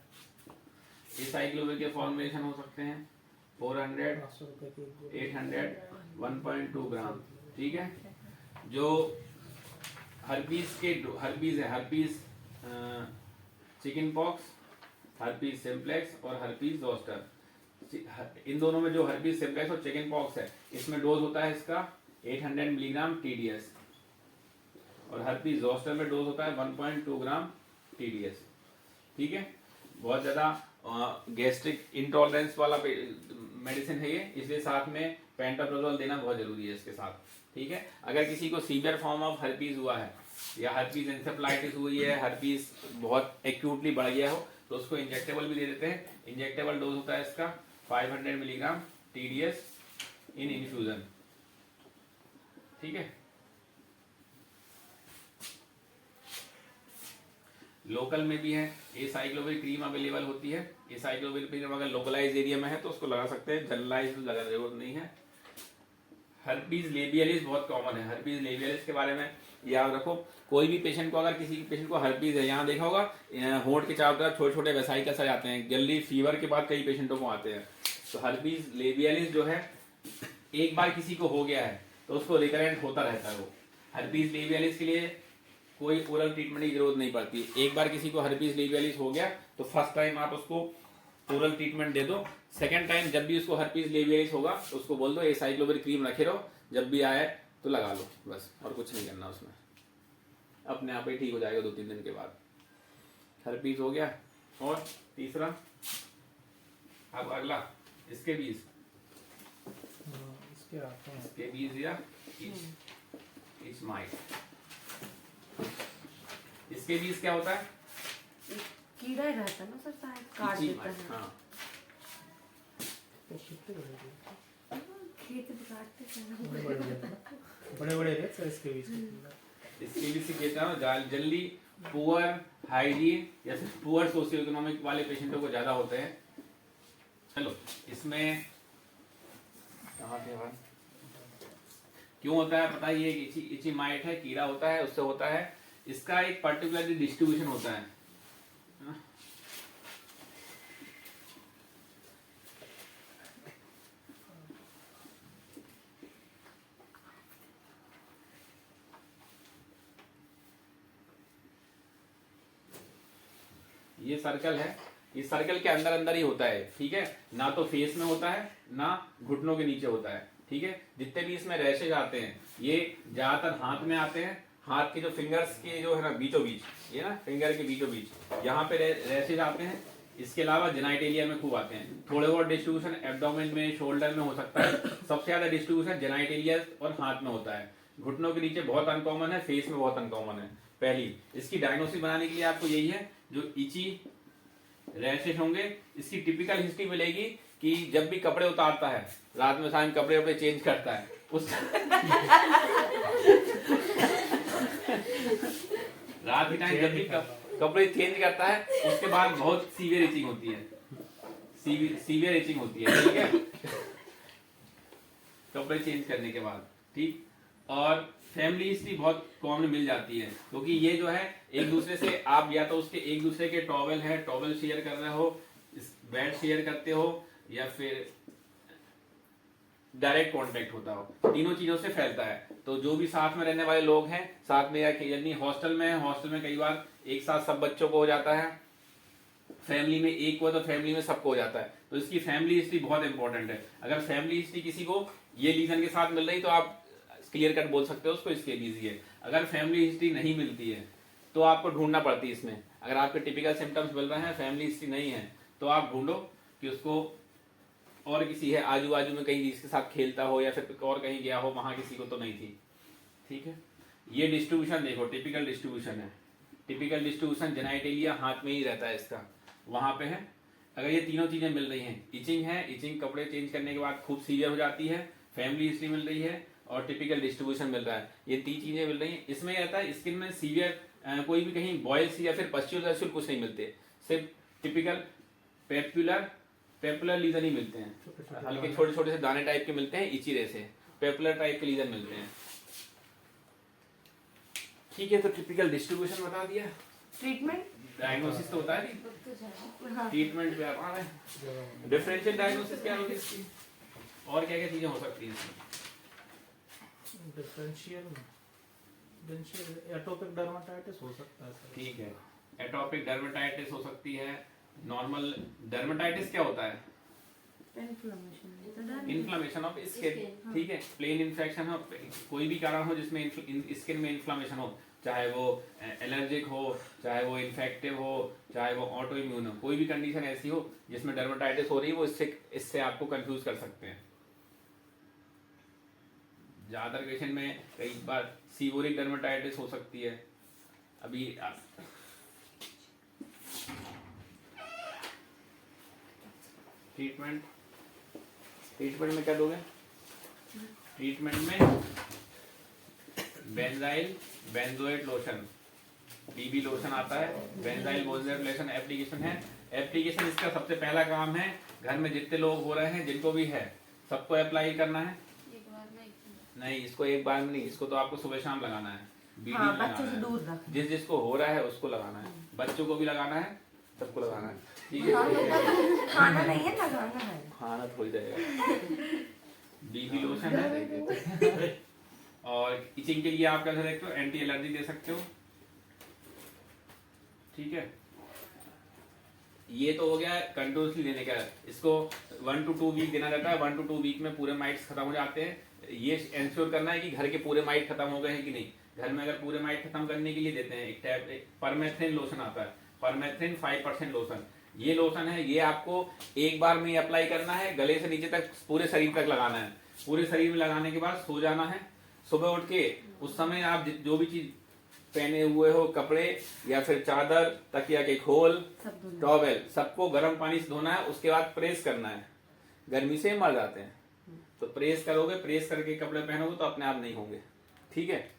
S1: ये साइक्लोविर के फॉर्मुलेशन हो सकते हैं 400,
S3: 500 रुपए की एक गोली।
S1: 800, 1.2 ग्राम। ठीक है, जो हर्पीस है, herpes chicken pox, herpes simplex और हर्पीस जोस्टर। इन दोनों में जो हर्पीस सिम्प्लेक्स और चिकन पॉक्स है, इसमें डोज होता है इसका 800 मिलीग्राम TDS, और हर्पीस जोस्टर में डोज होता है 1.2 ग्राम TDS। ठीक है, बहुत ज़्यादा गैस्ट्रिक इंटॉलरेंस वाला मेडिसिन है ये, इसलिए साथ में पेंटाप्रोजोल देना बहुत जरूरी है इसके साथ। ठीक है, अगर किसी को सीवियर फॉर्म ऑफ हर्पीस हुआ है या हर्पीस एंसेफेलाइटिस हुई है, हर्पीस बहुत एक्यूटली बढ़ गया हो, तो उसको इंजेक्टेबल भी दे देते हैं। इंजेक्टेबल डोज होता है इसका 500 मिलीग्राम TDS इन इन्फ्यूजन। ठीक है, लोकल में भी है ये साइक्लोविर क्रीम अवेलेबल होती है। ये साइक्लोविर क्रीम अगर लोकलाइज एरिया में है तो उसको लगा सकते हैं, जनरलाइज लगा जरूरत नहीं है। हर्पीज लेबियलिस बहुत कॉमन है। हर्पीज लेबियलिस के बारे में याद रखो, कोई भी पेशेंट को, अगर किसी पेशेंट को हर्पीज है, यहाँ देखा होगा होंठ के चारों तरफ छोटे छोटे वेसाइकल्स आ जाते हैं, जल्दी फीवर के बाद कई पेशेंटों को आते हैं। तो हर्पीज लेबियलिस जो है, एक बार किसी को हो गया है तो उसको रिकरेंट होता रहता है। वो हर्पीज लेबियलिस के लिए कोई ओरल ट्रीटमेंट की जरूरत नहीं पड़ती। एक बार किसी को हर्पीज लेबियलिस हो गया तो फर्स्ट टाइम आप उसको ओरल ट्रीटमेंट दे दो। सेकंड टाइम जब भी उसको हर्पीज लेबियलिस होगा तो उसको बोल दो ये साइक्लोविर क्रीम रखे रहो, जब भी आए तो लगा लो, बस, और कुछ नहीं करना उसमें, अपने आप ही ठीक हो जाएगा 2-3 दिन के बाद। हर्पीज हो गया। और तीसरा, अब अगला इसके बीज,
S3: इसके आते हैं।
S1: इसके बीज या इच माइट। इसके बीज क्या होता है?
S4: कीड़ा ही रहता है ना सर, शायद काट
S1: इची
S4: देता
S1: माइट,
S4: है।
S1: हाँ।
S3: तो कितने बड़े
S4: खेत में काटते हैं
S3: बड़े बड़े बड़े रहते हैं इसके बीच में।
S1: इसके बीज से कहता हूँ जल्दी पुअर हाइजीन या फिर पुअर सोशियो इकोनॉमिक वाले पेशेंटों को ज्यादा होते हैं। चलो, इसमें कहाँ थे भाई? क्यों होता है पता है? ये इची माइट है, कीड़ा होता है, उससे होता है। इसका एक पर्टिकुलर डिस्ट्रीब्यूशन होता है। ये सर्कल है, इस सर्कल के अंदर अंदर ही होता है। ठीक है, ना तो फेस में होता है ना घुटनों के नीचे होता है। ठीक है, जितने भी इसमें रैशेज आते हैं ये ज्यादातर हाथ में आते हैं। हाथ के जो फिंगर्स के जो है ना बीचों बीच, ये ना फिंगर के बीचों बीच यहाँ पे रैशेज आते हैं। इसके अलावा जेनाइटेलिया में खूब आते हैं। थोड़े बहुत डिस्ट्रीब्यूशन एब्डोमेन में, शोल्डर में हो सकता है। सबसे ज्यादा डिस्ट्रीब्यूशन जेनाइटेलिया और हाथ में होता है। घुटनों के नीचे बहुत अनकॉमन है, फेस में बहुत अनकॉमन है। पहली इसकी डायग्नोसिस बनाने के लिए आपको यही है, जो इची रैशेज होंगे, इसकी टिपिकल हिस्ट्री मिलेगी कि जब भी कपड़े उतारता है, रात में शाम कपड़े वपड़े चेंज करता है, उस रात के टाइम जब भी कपड़े चेंज करता है, उसके बाद बहुत सीवियर इचिंग होती है। सीवियर इचिंग होती है। ठीक है, कपड़े चेंज करने के बाद। ठीक, और फैमिली हिस्ट्री बहुत कॉमन मिल जाती है, क्योंकि ये जो है एक दूसरे से, आप या तो उसके एक दूसरे के टॉवेल है, टॉवेल शेयर कर रहे हो, बेड शेयर करते हो, या फिर डायरेक्ट कांटेक्ट होता हो, तीनों चीजों से फैलता है। तो जो भी साथ में रहने वाले लोग हैं, साथ में, या यदि हॉस्टल में है, हॉस्टल में कई बार एक साथ सब बच्चों को हो जाता है। फैमिली में एक को तो फैमिली में सबको हो जाता है। तो इसकी फैमिली हिस्ट्री बहुत इंपॉर्टेंट है। अगर फैमिली हिस्ट्री किसी को ये लीजन के साथ मिल रही तो आप क्लियर कट बोल सकते हो उसको इसके बीजी है। अगर फैमिली हिस्ट्री नहीं मिलती है तो आपको ढूंढना पड़ती है इसमें। अगर आपके टिपिकल सिम्टम्स मिल रहे हैं, फैमिली हिस्ट्री नहीं है, तो आप ढूंढो कि उसको और किसी है आजू बाजू में कहीं जिसके साथ खेलता हो, या फिर और कहीं गया हो, वहां किसी को तो नहीं थी। ठीक है, ये डिस्ट्रीब्यूशन देखो, टिपिकल डिस्ट्रीब्यूशन है। टिपिकल डिस्ट्रीब्यूशन जेनाइटेलिया हाथ में ही रहता है इसका, वहां पे है। अगर ये तीनों चीजें मिल रही हैं, इचिंग है, इचिंग कपड़े चेंज करने के बाद खूब सीवियर हो जाती है, फैमिली हिस्ट्री मिल रही है, और टिपिकल डिस्ट्रीब्यूशन मिल रहा है, ये 3 चीजें मिल रही हैं। इसमें रहता है स्किन में सीवियर कोई भी कहीं बॉयल्स या फिर पस्ट्यूल कुछ नहीं मिलते, सिर्फ टिपिकल पेपुलर लीजन ही मिलते हैं। हल्के छोटे छोटे से दाने टाइप के मिलते हैं, इची रेसे पेपुलर टाइप के लीजन मिलते हैं। ठीक है, तो टिपिकल डिस्ट्रीब्यूशन बता दिया।
S4: ट्रीटमेंट
S1: डायग्नोसिस तो होता है नहीं,
S4: हाँ
S1: ट्रीटमेंट पे आप आ रहे हैं। डिफरेंशियल डायग्नोसिस क्या होगी इसकी, और क्या क्या चीजें हो सकती हैं इसमें?
S3: डिफरेंशियल एटोपिक डर्माटाइटिस हो सकता है सर।
S1: ठीक है, एटोपिक डर्मेटाइटिस हो सकती है। नॉर्मल डर्मेटाइटिस क्या होता है? Inflammation of skin. ठीक है, प्लेन इन्फेक्शन हो, कोई भी कारण हो जिसमें स्किन में इन्फ्लेमेशन हो, चाहे वो एलर्जिक हो, चाहे वो इन्फेक्टिव हो, चाहे वो ऑटो इम्यून हो, कोई भी कंडीशन ऐसी हो जिसमें डर्मेटाइटिस हो रही है, वो इससे आपको कंफ्यूज कर सकते हैं। ज्यादातर पेशेंट में कई बार सीवोरिक डर्मेटाइटिस हो सकती है। अभी ट्रीटमेंट में क्या दोगे? ट्रीटमेंट में बेंजाइल बेंजोएट लोशन, बीबी लोशन आता है, बेंजाइल बेंजोएट लोशन एप्लीकेशन है। एप्लीकेशन इसका सबसे पहला काम है, घर में जितने लोग हो रहे हैं, जिनको भी है, सबको अप्लाई करना है। नहीं, इसको एक बार में नहीं, इसको तो आपको सुबह शाम लगाना है। बीडी
S4: हाँ,
S1: लगाना
S4: बच्चे से
S1: है।
S4: दूर रखना।
S1: जिसको हो रहा है उसको लगाना है, बच्चों को भी लगाना है, सबको लगाना है। ठीक है,
S4: खाना नहीं है, लगाना है।
S1: खाना तो हो ही जाएगा। बीबी लोशन है। और इचिंग के लिए आप क्या कर सकते हो? एंटी एलर्जी दे सकते हो। ठीक है, ये तो हो गया कंटिन्यूसली लेने का। इसको 1 to 2 वीक देना रहता है। 1 to 2 वीक में पूरे माइट्स खत्म हो जाते हैं। ये इंश्योर करना है कि घर के पूरे माइट खत्म हो गए हैं कि नहीं। घर में अगर पूरे माइट खत्म करने के लिए देते हैं, एक परमेथ्रिन लोशन आता है, परमेथ्रिन 5% लोशन। ये लोशन है, ये आपको एक बार में अप्लाई करना है, गले से नीचे तक पूरे शरीर तक लगाना है। पूरे शरीर में लगाने के बाद सो जाना है। सुबह उठ के उस समय आप जो भी चीज पहने हुए हो, कपड़े या फिर चादर, तकिया के खोल, टॉवेल, सबको गर्म पानी से धोना है। उसके बाद प्रेस करना है। गर्मी से मर जाते हैं तो प्रेस करोगे, प्रेस करके कपड़े पहनोगे तो अपने आप नहीं होंगे। ठीक है,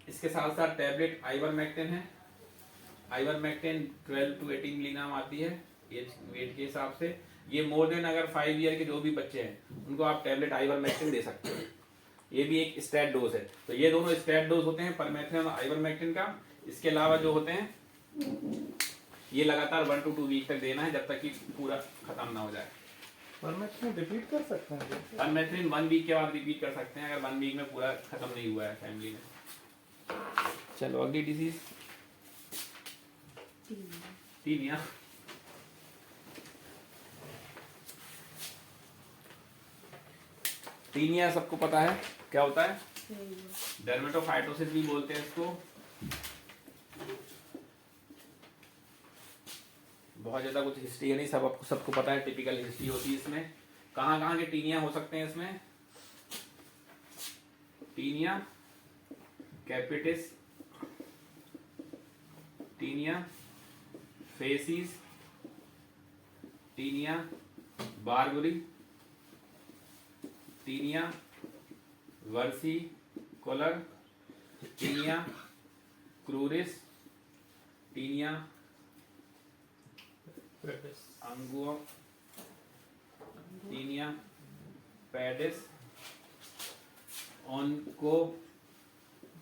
S1: इसके साथ साथ टैबलेट आइवरमेक्टिन है। आइवरमेक्टिन 12 to 18 मिलीग्राम आती है एज वेट के हिसाब से। ये मोर देन अगर 5 ईयर के जो भी बच्चे हैं उनको आप टैबलेट आइवरमेक्टिन दे सकते हो। ये भी एक स्टैट डोज है। तो ये दोनों स्टैट डोज होते हैं, परमेथ्रिन और आइवरमेक्टिन का। इसके अलावा जो होते हैं ये लगातार 1 to 2 वीक तक देना है, जब तक कि पूरा खत्म ना हो जाए।
S3: परमेथ्रिन रिपीट कर सकते हैं क्या?
S1: परमेथ्रिन 1 वीक के बाद रिपीट कर सकते हैं, अगर 1 वीक में पूरा खत्म नहीं हुआ है फैमिली में। चलो अगली डिजीज टीनिया। टीनिया सबको पता है क्या होता है? डर्मेटोफाइटोसिस भी बोलते हैं इसको। बहुत ज्यादा कुछ हिस्ट्री है नहीं, सबको पता है, टिपिकल हिस्ट्री होती है इसमें। कहाँ के टीनिया हो सकते हैं इसमें? Tinea capitis, tinea faciei, tinea barbae, tinea versicolor, tinea cruris, tinea unguium, tinea pedis, onco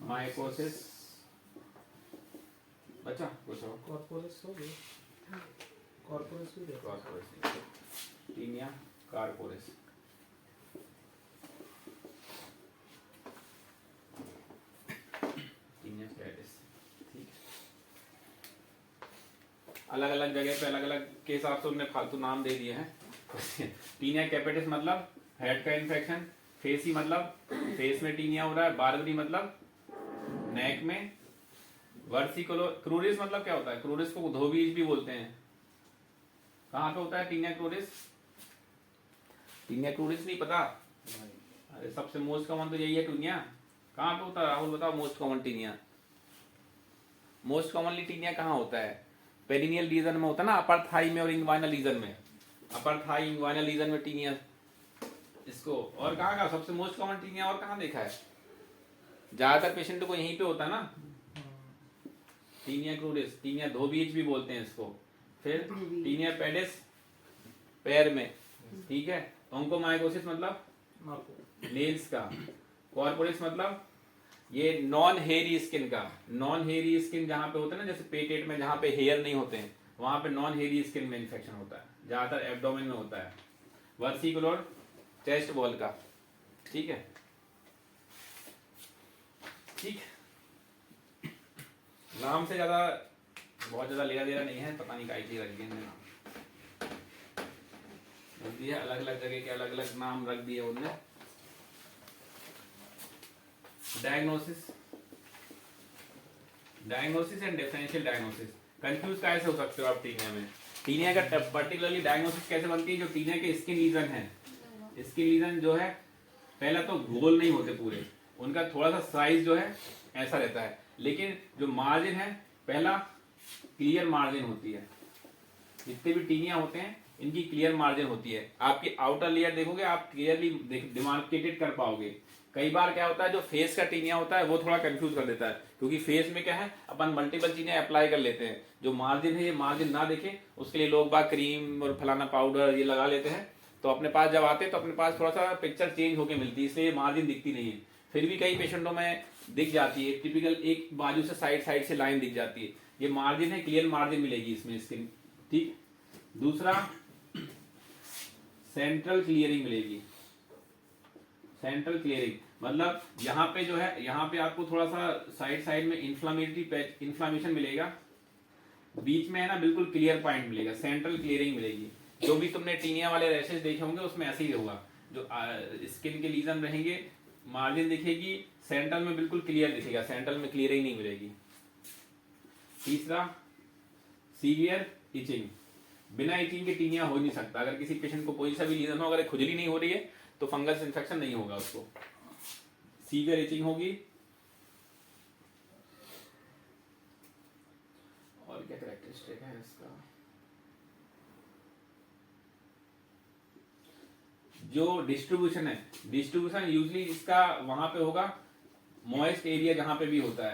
S1: mycosis. अच्छा कुछ और?
S3: कॉर्पोरस हो गया, कॉर्पोरस भी देखो।
S1: Corporis, tinea corporis. Tinea pedis. ठीक है, अलग अलग जगह पे अलग अलग के हिसाब से उन्होंने फालतू नाम दे दिए हैं। टीनिया कैपिटिस मतलब हेड का इन्फेक्शन, फेसी मतलब फेस में टीनिया हो रहा है, बारबरी मतलब नेक में, वर्सिकोलो क्रूरिस मतलब क्या होता है? क्रूरिस को धोबीज भी बोलते हैं। कहाँ पे होता है टीनिया क्रूरिस? टीनिया क्रूरिस नहीं पता? अरे सबसे मोस्ट कॉमन तो यही है टीनिया। कहाँ पे होता है राहुल, बताओ most common tinea? Most commonly tinea कहाँ होता है? पेरिनियल रीजन में होता है ना, अपर थाई में और इंग्वाइनल रीजन में। अपर थाई इंग्वाइनल रीजन में टीनिया इसको। और कहाँ सबसे मोस्ट कॉमन टीनिया और कहाँ देखा है? ज्यादातर पेशेंट को यहीं पे होता है ना, टीनिया क्रूरिस। टीनिया धोबीज भी बोलते हैं इसको। फिर टीनिया पेडिस पैर में। ठीक है, ऑन्कोमाइकोसिस मतलब नेल्स का। कॉर्पोरिस मतलब ये नॉन हेयरी स्किन का, नॉन हेयरी स्किन जहां पे होता है ना, जैसे पेटेट में जहां पे हेयर नहीं होते हैं वहां पे नॉन हेयरी स्किन में इन्फेक्शन होता है, ज्यादातर एब्डोमेन में होता है, वर्सिकुलर चेस्ट वॉल का। ठीक है, ठीक। नाम से ज्यादा बहुत ज्यादा लेना देना नहीं है, पता नहीं काहे की रख दिए नाम, रख दिए अलग अलग जगह के अलग अलग नाम रख दिए उनने। Diagnosis and differential diagnosis, confuse कैसे हो सकते हो आप टीनिया में? टीनिया का पर्टिकुलरली डायग्नोसिस कैसे बनती है? जो टीनिया के स्किन लीजन है, स्किन लीजन जो है पहला तो गोल नहीं होते पूरे, उनका थोड़ा सा साइज जो है ऐसा रहता है, लेकिन जो मार्जिन है पहला क्लियर मार्जिन होती है। जितने भी टीनिया होते हैं इनकी क्लियर मार्जिन होती है, आपकी आउटर लेयर देखोगे आप क्लियरली डिमार्केटेड कर पाओगे। कई बार क्या होता है जो फेस का टीनिया होता है वो थोड़ा कंफ्यूज कर देता है, क्योंकि फेस में क्या है अपन मल्टीपल चीजें अप्लाई कर लेते हैं, जो मार्जिन है ये मार्जिन ना दिखे उसके लिए लोग बाग क्रीम और फलाना पाउडर ये लगा लेते हैं, तो अपने पास जब आते हैं तो अपने पास थोड़ा सा पिक्चर चेंज होके मिलती है, इसलिए मार्जिन दिखती नहीं है। फिर भी कई पेशेंटों में दिख जाती है, टिपिकल एक बाजू से साइड से लाइन दिख जाती है, ये मार्जिन है, क्लियर मार्जिन मिलेगी इसमें स्किन। ठीक, दूसरा सेंट्रल क्लियरिंग मिलेगी। सेंट्रल क्लियरिंग मतलब यहाँ पे जो है, यहाँ पे आपको थोड़ा सा साइड में इन्फ्लामेशन मिलेगा, बीच में है ना बिल्कुल क्लियर पॉइंट मिलेगा, सेंट्रल क्लियरिंग मिलेगी। जो भी तुमने टीनिया वाले रैशेस देखे होंगे उसमें ऐसे ही होगा, जो स्किन के लीजन रहेंगे मार्जिन दिखेगी, सेंट्रल में बिल्कुल क्लियर दिखेगा, सेंट्रल में क्लियरिंग नहीं मिलेगी। तीसरा सीवियर इचिंग, बिना इचिंग के टीनिया हो नहीं सकता। अगर किसी पेशेंट को कोई सा भी लीजन हो, अगर खुजली नहीं हो रही है तो फंगस इन्फेक्शन नहीं होगा उसको, सीवियर इचिंग होगी। और क्या कैरेक्टरिस्टिक है इसका, जो डिस्ट्रीब्यूशन है, डिस्ट्रीब्यूशन यूजली इसका वहां पे होगा मॉइस्ट एरिया जहां पे भी होता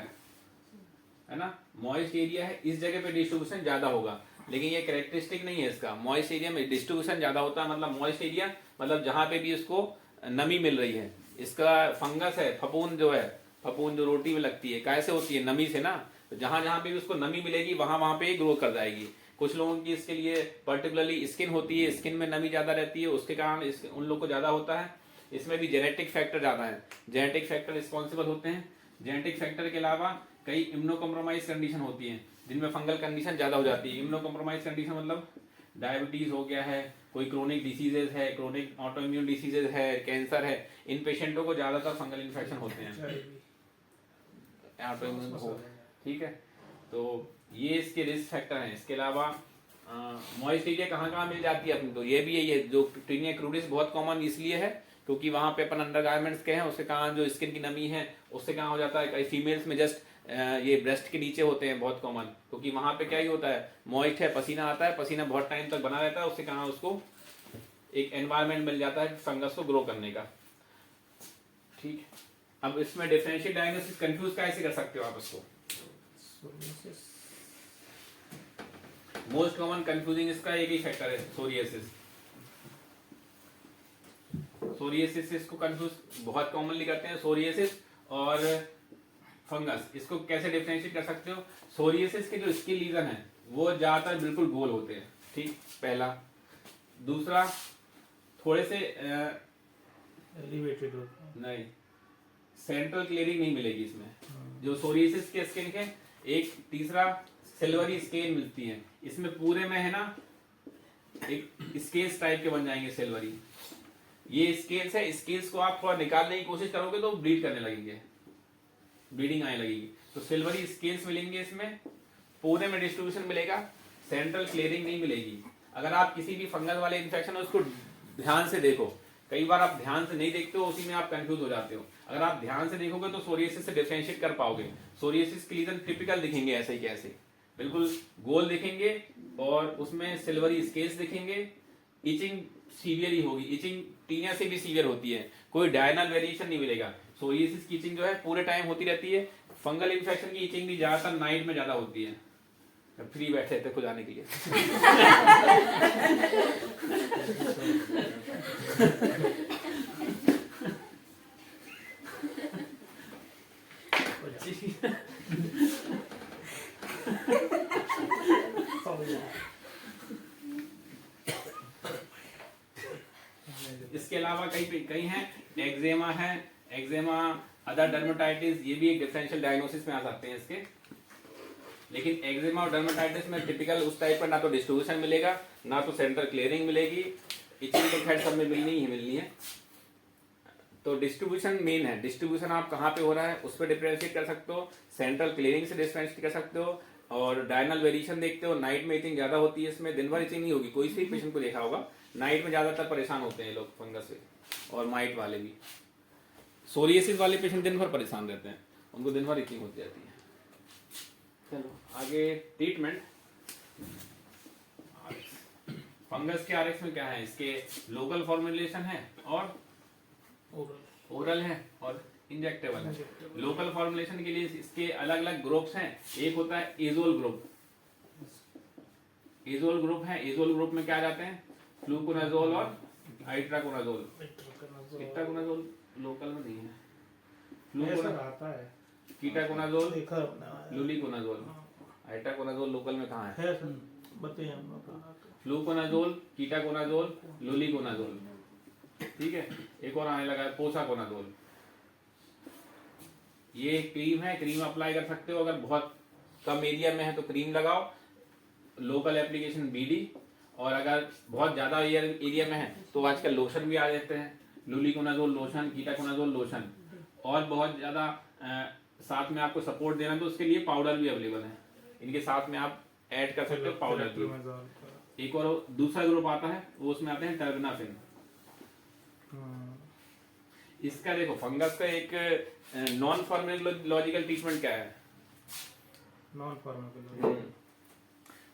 S1: है ना, मॉइस्ट एरिया है इस जगह पे डिस्ट्रीब्यूशन ज्यादा होगा, लेकिन ये कैरेक्टरिस्टिक नहीं है इसका। मॉइस्ट एरिया में डिस्ट्रीब्यूशन ज्यादा होता है, मतलब मॉइस्ट एरिया मतलब जहां पे भी इसको नमी मिल रही है। इसका फंगस है, फपूंद जो है, फपूंद जो रोटी में लगती है कैसे होती है, नमी से ना, तो जहां जहां पे भी उसको नमी मिलेगी वहां वहां पे ग्रो कर जाएगी। कुछ लोगों की इसके लिए पर्टिकुलरली स्किन होती है, स्किन में नमी ज्यादा रहती है, उसके कारण उन लोग को ज्यादा होता है। इसमें भी जेनेटिक फैक्टर ज्यादा है, जेनेटिक फैक्टर रिस्पॉन्सिबल होते हैं। जेनेटिक फैक्टर के अलावा कई इम्यूनो कॉम्प्रोमाइज कंडीशन होती हैं जिनमें फंगल कंडीशन ज्यादा हो जाती है। इम्यूनो कॉम्प्रोमाइज कंडीशन मतलब डायबिटीज हो गया है, कोई क्रोनिक डिसीजेज है, क्रोनिक ऑटोइम्यून डिसीजेज है, कैंसर है, इन पेशेंटों को ज्यादातर फंगल इन्फेक्शन होते हैं, ऑटोइम्यून हो। ठीक है, तो ये इसके रिस्क फैक्टर हैं। इसके अलावा मॉइस्ट एरिया कहाँ कहाँ मिल जाती है अपनी, तो ये भी यही है। जो टीनिया क्रूडिस बहुत कॉमन इसलिए है क्योंकि वहां पे अपन अंडरगारमेंट्स के हैं, उसके कारण जो स्किन की नमी है उससे कहाँ हो जाता है, कई फीमेल्स में जस्ट ये ब्रेस्ट के नीचे होते हैं बहुत कॉमन, क्योंकि वहां पे क्या ही होता है, मॉइस्ट है, पसीना आता है, पसीना बहुत टाइम तक बना रहता है, उससे कहाँ उसको एक एनवायरमेंट मिल जाता है फंगस को ग्रो करने का। ठीक, अब इसमें डिफरेंशियल डायग्नोसिस कंफ्यूज कैसे कर सकते हो आप इसको? मोस्ट कॉमन कंफ्यूजिंग इसका एक ही फैक्टर है, सोरियासिस। सोरियासिस से इसको कंफ्यूज बहुत कॉमनली करते हैं, सोरियासिस और फंगस। इसको कैसे डिफरेंशिएट कर सकते हो? सोरियासिस के जो स्किन लीजन है वो ज्यादातर बिल्कुल गोल होते हैं, ठीक, पहला। दूसरा थोड़े से
S3: एलिवेटेड होता है,
S1: नहीं, सेंट्रल क्लियरिंग नहीं मिलेगी इसमें जो सोरियासिस के स्किन के। एक तीसरा सिल्वरी स्केल मिलती है इसमें, पूरे में है ना एक स्केल्स टाइप के बन जाएंगे सिल्वरी। ये स्केल्स है, स्केल्स को आप थोड़ा निकालने की कोशिश करोगे तो ब्लीड करने लगेंगे, ब्लीडिंग आने लगेगी। तो सिल्वरी स्केल्स मिलेंगे इसमें, पूरे में डिस्ट्रीब्यूशन मिलेगा, सेंट्रल क्लियरिंग नहीं मिलेगी। अगर आप किसी भी फंगल वाले इन्फेक्शन है उसको ध्यान से देखो, कई बार आप ध्यान से नहीं देखते हो, उसी में आप कंफ्यूज हो जाते हो। अगर आप ध्यान से देखोगे तो सोरियासिस से डिफरेंशिएट कर पाओगे। सोरियासिस के लीजन टिपिकल दिखेंगे ऐसे ही कैसे, बिल्कुल गोल दिखेंगे और उसमें सिल्वरी स्केल्स दिखेंगे। इचिंग सीवियर ही होगी, इचिंग टीनिया से भी सीवियर होती है, कोई डायनल वेरिएशन नहीं मिलेगा। सोरियासिस की इचिंग जो है पूरे टाइम होती रहती है, फंगल इन्फेक्शन की इचिंग भी ज्यादातर नाइट में ज्यादा होती है। फ्री बैठे थे खुद आने के लिए इसके अलावा कई हैं, एक्जेमा है, एक्जेमा, अदर डर्मेटाइटिस, ये भी एक डिफरेंशियल डायग्नोसिस में आ सकते हैं इसके। लेकिन एक्जेमा और डर्मेटाइटिस में टिपिकल उस टाइप पर ना तो डिस्ट्रीब्यूशन मिलेगा, ना तो सेंट्रल क्लियरिंग मिलेगी, इचिंग तो खैर सब में मिलनी ही मिलनी है। तो डिस्ट्रीब्यूशन मेन है, डिस्ट्रीब्यूशन आप कहाँ पे हो रहा है उस पर डिफरेंशिएट कर सकते हो, सेंट्रल क्लियरिंग से डिफरेंशिएट कर सकते हो, और डायनल वेरिएशन देखते हो। नाइट में इचिंग ज्यादा होती है, इसमें दिन भर इचिंग नहीं होगी, कोई सी पेशेंट को देखा होगा नाइट में ज्यादातर परेशान होते हैं लोग फंगस से, और माइट वाले भी। सोरियासिस वाले पेशेंट दिन भर परेशान रहते हैं, उनको दिन भर इचिंग होती जाती है। चलो आगे ट्रीटमेंट। फंगस के आरएक्स में क्या है, इसके लोकल फॉर्मुलेशन है और ओरल है और इंजेक्टेबल है। लोकल फॉर्मुलेशन के लिए इसके अलग अलग ग्रुप्स हैं। एक होता है एजोल ग्रुप, एजोल ग्रुप है। एजोल ग्रुप में क्या जाते हैं, फ्लूकोनाजोल और आइट्राकोनाजोल। इट्राकोनाजोल लोकल में नहीं है,
S3: आता है
S1: कीटाकोनाजोल,
S3: देखा अपने
S1: लुलिकोनाजोल। आइट्राकोनाजोल लोकल में कहाँ है,
S3: सर बताइए हम लोग।
S1: Fluconazole, ketoconazole, luliconazole. ठीक है, एक और आने लगा है पोसाकोनाजोल। ये क्रीम है, क्रीम अप्लाई कर सकते हो, अगर बहुत कम एरिया में है तो क्रीम लगाओ, लोकल एप्लीकेशन बीडी, और अगर बहुत ज्यादा एरिया में है तो आजकल लोशन भी आ जाते हैं, लुलिकोनाजोल लोशन, कीटाकोनाजोल लोशन। और बहुत ज्यादा साथ में आपको सपोर्ट देना तो उसके लिए पाउडर भी अवेलेबल है, इनके साथ में आप ऐड कर सकते हो पाउडर भी। एक और दूसरा ग्रुप आता है, वो उसमें आते हैं टर्बनाफिन। इसका देखो फंगस का एक नॉन फार्माकोलॉजिकल ट्रीटमेंट क्या है,
S3: नॉन फार्माकोलॉजिकल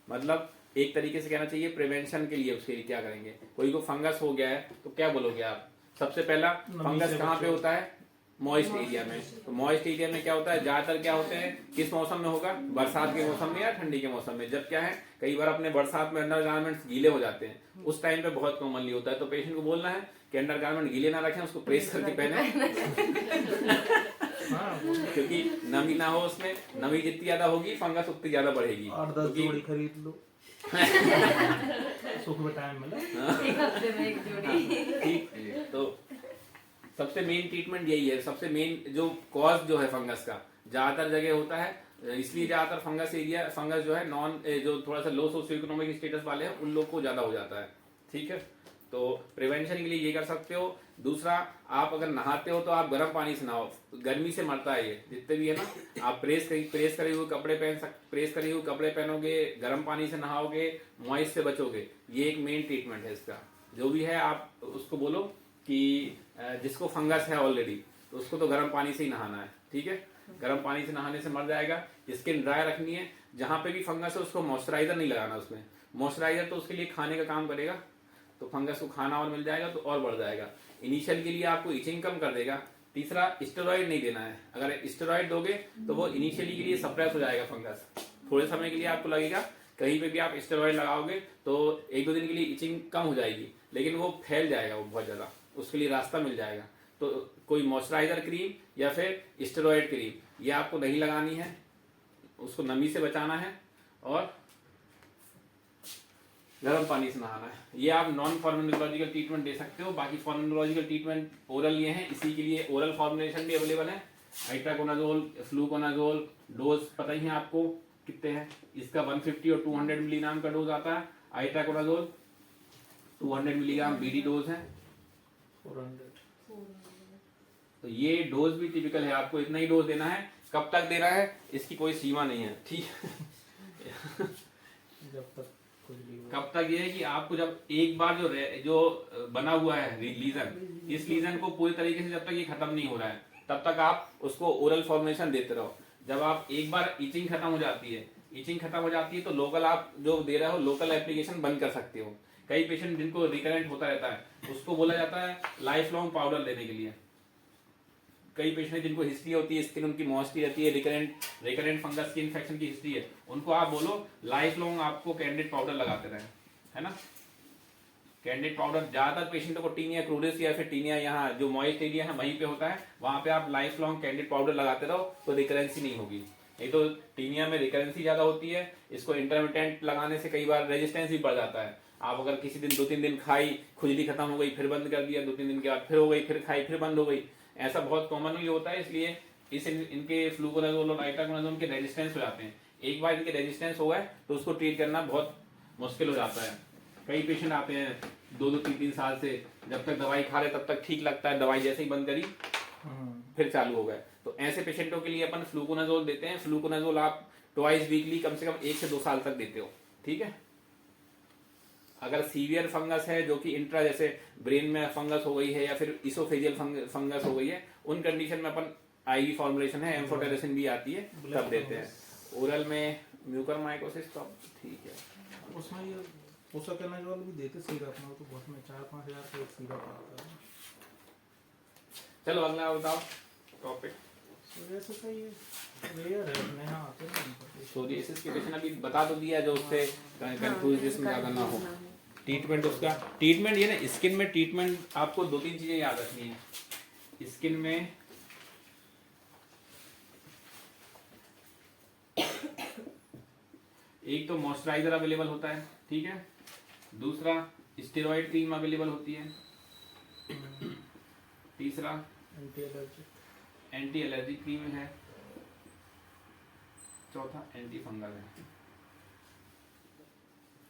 S1: मतलब एक तरीके से कहना चाहिए प्रिवेंशन के लिए उसके लिए क्या करेंगे। कोई को फंगस हो गया है तो क्या बोलोगे आप, सबसे पहला फंगस कहाँ पे होता है, मॉइस्ट एरिया में। तो मॉइस्ट एरिया में क्या होता है, ज्यादातर क्या होते हैं, किस मौसम में होगा, बरसात के मौसम में या ठंडी के मौसम में। जब क्या है, कई बार अपने बरसात में अंडर गारमेंट्स गीले हो जाते हैं, उस टाइम पे बहुत कॉमनली होता है। तो पेशेंट को बोलना है कि अंडर गारमेंट गीले ना रखें, उसको प्रेस करके पहने क्योंकि नमी ना हो उसमें, नमी जितनी ज्यादा होगी फंगस उतनी ज्यादा बढ़ेगी।
S3: 8-10 जोड़ी खरीद लो सुख में टाइम मिला,
S4: एक हफ्ते में एक जोड़ी।
S1: ठीक, तो सबसे मेन ट्रीटमेंट यही है। सबसे मेन जो कॉज जो है फंगस का ज्यादातर जगह होता है, इसलिए ज्यादातर फंगस जो है नॉन जो थोड़ा सा लो सोशियो इकोनॉमिक स्टेटस वाले हैं उन लोग को ज्यादा हो जाता है। ठीक है, तो प्रिवेंशन के लिए ये कर सकते हो। दूसरा, आप अगर नहाते हो तो आप गर्म पानी से नहाओ, गर्मी से मरता है ये जितने भी है ना। आप प्रेस करे हुए कपड़े पहनोगे, गर्म पानी से नहाओगे, मॉइस्ट से बचोगे। ये एक मेन ट्रीटमेंट है इसका। जो भी है आप उसको बोलो कि जिसको फंगस है ऑलरेडी तो उसको तो गर्म पानी से ही नहाना है। ठीक है, गर्म पानी से नहाने से मर जाएगा। स्किन ड्राई रखनी है, जहां पे भी फंगस है उसको मॉइस्चराइजर नहीं लगाना उसमें। मॉइस्चराइजर तो उसके लिए खाने का काम करेगा, तो फंगस को खाना और मिल जाएगा तो और बढ़ जाएगा। इनिशियल के लिए आपको इचिंग कम कर देगा। तीसरा, स्टेरॉइड नहीं देना है। अगर स्टेरॉइड दोगे तो वो इनिशियली के लिए सप्रेस हो जाएगा फंगस, थोड़े समय के लिए आपको लगेगा। कहीं पे भी आप स्टेरॉइड लगाओगे तो 1-2 दिन के लिए इचिंग कम हो जाएगी, लेकिन वो फैल जाएगा वो बहुत ज्यादा, उसके लिए रास्ता मिल जाएगा। तो कोई मॉइस्चराइजर क्रीम या फिर स्टेरॉइड क्रीम ये आपको नहीं लगानी है, उसको नमी से बचाना है और गर्म पानी से नहाना है। ये आप नॉन फार्माकोलॉजिकल ट्रीटमेंट दे सकते हो। बाकी फार्माकोलॉजिकल ट्रीटमेंट ओरल ये है, इसी के लिए ओरल फॉर्मुलेशन भी अवेलेबल है। आइट्राकोनाजोल, फ्लूकोनाजोल, डोज पता ही है आपको कितने हैं। इसका 150 और 200 मिलीग्राम का डोज आता है। आइट्राकोनाजोल 200 मिलीग्राम बीडी डोज है।
S3: 400।
S1: तो ये डोज भी टिपिकल है, आपको इतना ही डोज देना है। कब तक देना है इसकी कोई सीमा नहीं है। ठीक है
S3: जब तक कुछ भी हो।
S1: कब तक ये है कि आपको जब एक बार जो बना हुआ है लीजन, इस लीजन को पूरी तरीके से जब तक ये खत्म नहीं हो रहा है तब तक आप उसको ओरल फॉर्मुलेशन देते रहो। जब आप एक बार इचिंग खत्म हो जाती है तो लोकल आप जो दे रहे हो लोकल एप्लीकेशन बंद कर सकते हो। कई पेशेंट जिनको रिकरेंट होता रहता है उसको बोला जाता है लाइफ लॉन्ग पाउडर लेने के लिए। कई पेशेंट जिनको हिस्ट्री होती है, स्किन उनकी मॉइस्टी रहती है, रिकरेंट फंगस की इन्फेक्शन की हिस्ट्री है, उनको आप बोलो लाइफ लॉन्ग आपको कैंडिड पाउडर लगाते रहे, है ना। कैंडिड पाउडर ज्यादातर पेशेंटों को टीनिया क्रूरिस या फिर टीनिया यहाँ जो मॉइस्ट एरिया है वहीं पे होता है, वहां पे आप लाइफ लॉन्ग कैंडिड पाउडर लगाते रहो तो रिकरेंसी नहीं होगी। एक तो टीनिया में रिकरेंसी ज्यादा होती है, इसको इंटरमिटेंट लगाने से कई बार रेजिस्टेंस भी बढ़ जाता है। आप अगर किसी दिन 2-3 दिन खाई, खुजली खत्म हो गई, फिर बंद कर दिया, 2-3 दिन के बाद फिर हो गई, फिर खाई, फिर बंद हो गई, ऐसा बहुत कॉमनली होता है। इसलिए इनके फ्लूकोनाजोल और आइट्राकोनाजोल के रेजिस्टेंस हो जाते हैं। एक बार इनके रेजिस्टेंस हो गए तो उसको ट्रीट करना बहुत मुश्किल हो जाता है। कई पेशेंट आते हैं 2-2, 3-3 साल से, जब तक दवाई खा रहे तब तक ठीक लगता है, दवाई जैसे ही बंद करी फिर चालू हो गए। तो ऐसे पेशेंटों के लिए अपन फ्लूकोनाजोल देते हैं। फ्लूकोनाजोल आप ट्वाइस वीकली कम से कम 1 से 2 साल तक देते हो, ठीक है। अगर सीवियर फंगस है जो कि इंट्रा, जैसे ब्रेन में फंगस हो गई है या फिर इसोफेजियल फंगस हो गई है, उन कंडीशन में अपन आईवी फॉर्मुलेशन है, एम्फोटेरेसिन भी आती है, तब देते हैं। ओरल में म्यूकरमाइकोसिस तो ठीक है,
S3: उसमें ये पोसाकेनाजोल भी देते सिरप में, तो बहुत में 4-5 हज़ार का एक सिरप आता है।
S1: चलो अगला बताओ टॉपिक।
S3: सोरियासिस का ये रेयर है, अपने यहाँ आते हैं।
S1: सोरियासिस के पेशेंट अभी बता तो दिया, जो उससे कंफ्यूज जिसमें ज्यादा ना हो। ट्रीटमेंट उसका, ट्रीटमेंट ये ना, स्किन में ट्रीटमेंट आपको 2-3 चीजें याद रखनी है। स्किन में एक तो मॉइस्चराइजर अवेलेबल होता है, ठीक है। दूसरा स्टेरॉइड क्रीम अवेलेबल होती है। तीसरा एंटी एलर्जी क्रीम है। चौथा एंटी फंगल है।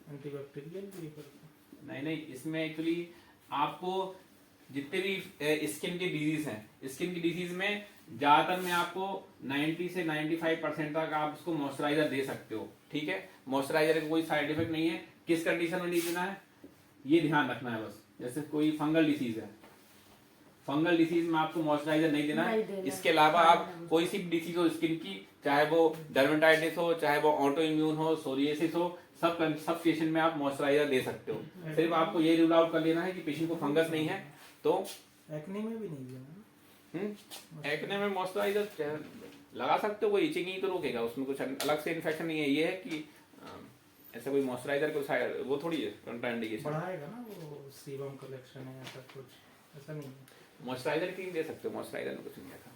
S3: एंटीबैक्टीरियल भी करते
S1: नहीं नहीं, इसमें एक्चुअली आपको जितने भी स्किन के डिजीज हैं, स्किन की डिजीज में ज्यादातर में आपको 90 से 95% तक आप उसको मॉइस्चराइजर दे सकते हो, ठीक है। मॉइस्चराइजर का कोई साइड इफेक्ट नहीं है। किस कंडीशन में नहीं देना है ये ध्यान रखना है बस। जैसे कोई फंगल डिसीज है, फंगल डिसीज में आपको मॉइस्चराइजर नहीं देना है। इसके अलावा आप कोई सी डिसीज हो स्किन की, चाहे वो डर्मेटाइटिस हो, चाहे वो ऑटो इम्यून हो, सोरियासिस हो, सब पेशेंट में आप मॉइस्चराइजर दे सकते हो। सिर्फ आपको ये रूल आउट कर लेना है कि पेशेंट को फंगस नहीं है। तो
S3: एक्ने में भी नहीं देना।
S1: एक्ने में मॉइस्चराइजर लगा सकते हो, कोई इचिंग ही तो रोकेगा, उसमें कुछ अलग से इन्फेक्शन नहीं है। ये है कि ऐसा कोई मॉइस्चराइजर को साइड वो थोड़ी है कंट्राइंडिकेशन
S3: बढ़ाएगा ना वो सीबम कलेक्शन है, ऐसा कुछ ऐसा नहीं है।
S1: मॉइस्चराइजर क्रीम दे सकते हो, मॉइस्चराइजर में कुछ नहीं आता।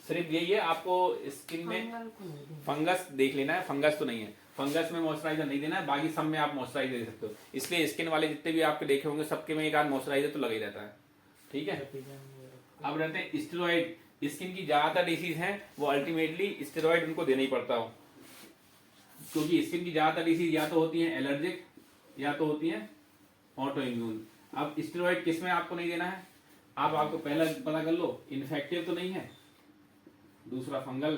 S1: सिर्फ यही है, आपको स्किन में फंगस देख लेना है, फंगस तो नहीं है, फंगस में मॉइस्चराइजर नहीं देना है, बाकी सब में आप मॉइस्चराइजर दे सकते हो। इसलिए स्किन वाले जितने भी आपके देखे होंगे सबके में एक आध मॉइस्चराइजर तो लगा ही रहता है, ठीक है। अब रहते हैं स्टेरॉइड। स्किन की ज्यादातर डिसीज हैं वो अल्टीमेटली स्टेरॉइड उनको देना ही पड़ता हो, क्योंकि स्किन की ज्यादातर डिसीज या तो होती है एलर्जिक या तो होती है ऑटो इम्यून। अब स्टेरॉइड किस में आपको नहीं देना है, आप आपको पहला पता कर लो, इन्फेक्टिव तो नहीं है, दूसरा फंगल।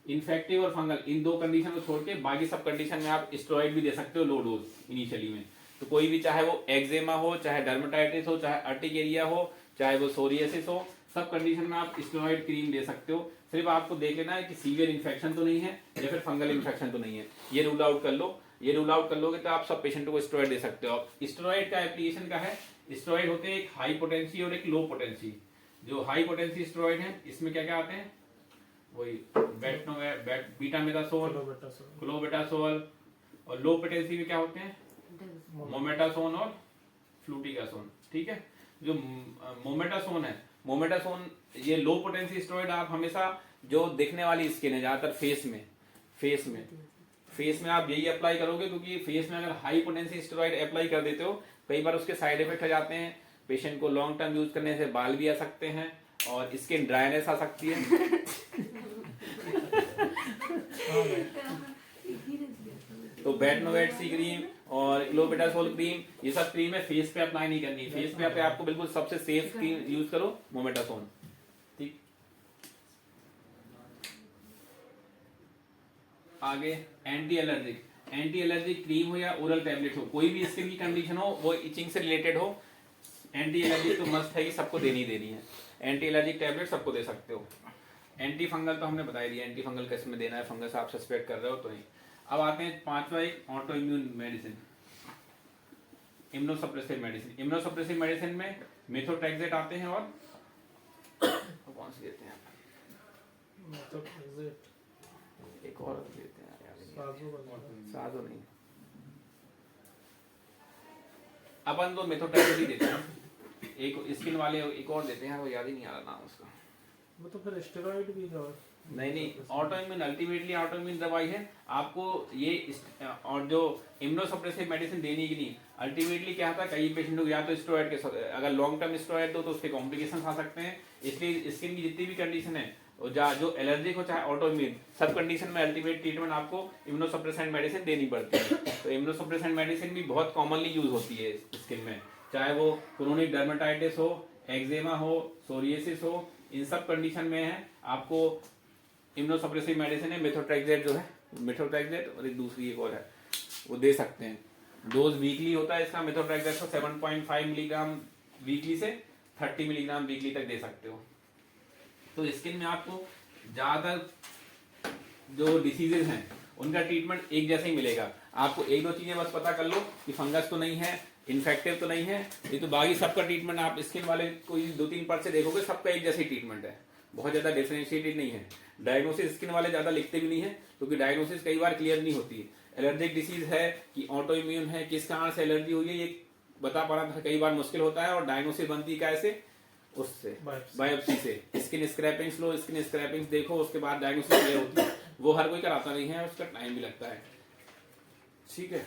S1: इन्फेक्टिव और फंगल इन दो कंडीशन को छोड़ के बाकी सब कंडीशन में आप स्टेरॉइड भी दे सकते हो लो डोज इनिशियली में। तो कोई भी, चाहे वो एक्जेमा हो, चाहे डर्मेटाइटिस हो, चाहे अर्टिकेरिया हो, चाहे वो सोरियासिस हो, सब कंडीशन में आप स्टेरॉइड क्रीम दे सकते हो। सिर्फ आपको देख लेना है कि सीवियर इन्फेक्शन तो नहीं है या फिर फंगल इन्फेक्शन तो नहीं है, ये रूल आउट कर लो। ये रूल आउट कर लोगे तो आप सब पेशेंटों को स्टेरॉइड दे सकते हो। स्टेरॉइड का एप्लीकेशन का है, स्टेरॉइड होते हैं एक हाई पोटेंसी और एक लो पोटेंसी। जो हाई पोटेंसी स्टेरॉइड है इसमें क्या क्या आते हैं, वही बीटामेथासोल, क्लोबेटासोल, और लो पोटेंसी में क्या होते हैं, मोमेटासोन और फ्लूटिकासोन, ठीक है। जो मोमेटासोन है, मोमेटासोन ये लो पोटेंसी स्टेरॉइड आप हमेशा जो दिखने वाली स्किन है ज्यादातर फेस में आप यही अप्लाई करोगे, क्योंकि फेस में अगर हाई पोटेंसी स्टेरॉइड अप्लाई कर देते हो कई बार उसके साइड इफेक्ट हो जाते हैं। पेशेंट को लॉन्ग टर्म यूज करने से बाल भी आ सकते हैं और स्किन ड्राइनेस आ सकती है। तो बेटनोवेट सी क्रीम और क्लोबेटासोल क्रीम, ये सब क्रीम है, फेस पे अप्लाई नहीं करनी। फेस पे आपको बिल्कुल सबसे सेफ क्रीम यूज करो, मोमेटासोन, ठीक। आगे एंटी एलर्जिक क्रीम हो या ओरल टैबलेट हो, कोई भी स्किन की कंडीशन हो, वो इचिंग से रिलेटेड हो, एंटी एलर्जिक तो मस्ट है कि सबको देनी है। एंटी एलर्जिक टैबलेट सबको दे सकते हो। एंटी फंगल तो हमने बता दिया, एंटी फंगल किस में देना है, फंगस आप सस्पेक्ट कर रहे हो तो नहीं। अब आते हैं पांचवा, एक auto immune medicine, immunosuppressive medicine. Immunosuppressive medicine में मेथोट्रेक्सेट आते हैं और कौन सी देते हैं, एक और देते हैं, साजो नहीं, अपन तो मेथोट्रेक्सेट ही देते हैं। एक स्किन वाले एक और देते हैं, वो याद ही नहीं आ रहा नाम उसका।
S3: वो तो फिर स्टेरॉइड भी
S1: नहीं, ऑटोइम्यून अल्टीमेटली ऑटोइम्यून दवाई है। आपको ये और जो इम्यूनोसप्रेसिव मेडिसिन देनी की नहीं, अल्टीमेटली क्या होता है, कई पेशेंट को या तो स्टेरॉइड के, अगर लॉन्ग टर्म स्टेरॉइड दो तो उसके कॉम्प्लिकेशन आ सकते हैं। इसलिए स्किन की जितनी भी कंडीशन है, जो एलर्जिक हो चाहे ऑटोइम्यून, सब कंडीशन में अल्टीमेट ट्रीटमेंट आपको इम्यूनोसप्रेसेंट मेडिसिन देनी पड़ती है। तो इम्यूनोसप्रेसेंट मेडिसिन भी बहुत कॉमनली यूज होती है स्किन में, चाहे वो क्रोनिक डर्मेटाइटिस हो, एक्जेमा हो, सोरियासिस हो, इन सब कंडीशन में है आपको इम्यूनोसप्रेसिव मेडिसिन है मेथोट्रेक्सेट जो है, मेथोट्रेक्सेट और एक दूसरी एक और है, वो दे सकते हैं। डोज वीकली होता है इसका, मेथोट्रेक्सेट को 7.5 मिलीग्राम वीकली से 30 मिलीग्राम वीकली तक दे सकते हो। तो स्किन में आपको ज्यादातर जो डिसीजेज हैं उनका ट्रीटमेंट एक जैसे ही मिलेगा। आपको एक दो चीजें बस पता कर लो कि फंगस तो नहीं है, इन्फेक्टिव तो नहीं है, ये तो बाकी सबका ट्रीटमेंट आप स्किन वाले कोई 2-3 पर्च से देखोगे, सबका एक जैसे ही ट्रीटमेंट है, बहुत ज्यादा डिफरेंशिएटेड नहीं है। डायग्नोसिस स्किन वाले ज्यादा लिखते भी नहीं है, क्योंकि डायग्नोसिस कई बार क्लियर नहीं होती है। एलर्जिक डिसीज है कि ऑटो इम्यून है, किस कारण से एलर्जी हुई है, ये बता पाना कई बार मुश्किल होता है। और डायग्नोसिस बनती कैसे, उससे बायोप्सी से, स्किन स्क्रैपिंग्स लो, स्किन स्क्रैपिंग्स देखो, उसके बाद डायग्नोसिस क्लियर होती है। वो हर कोई कराता नहीं है, उसका टाइम भी लगता है। ठीक है।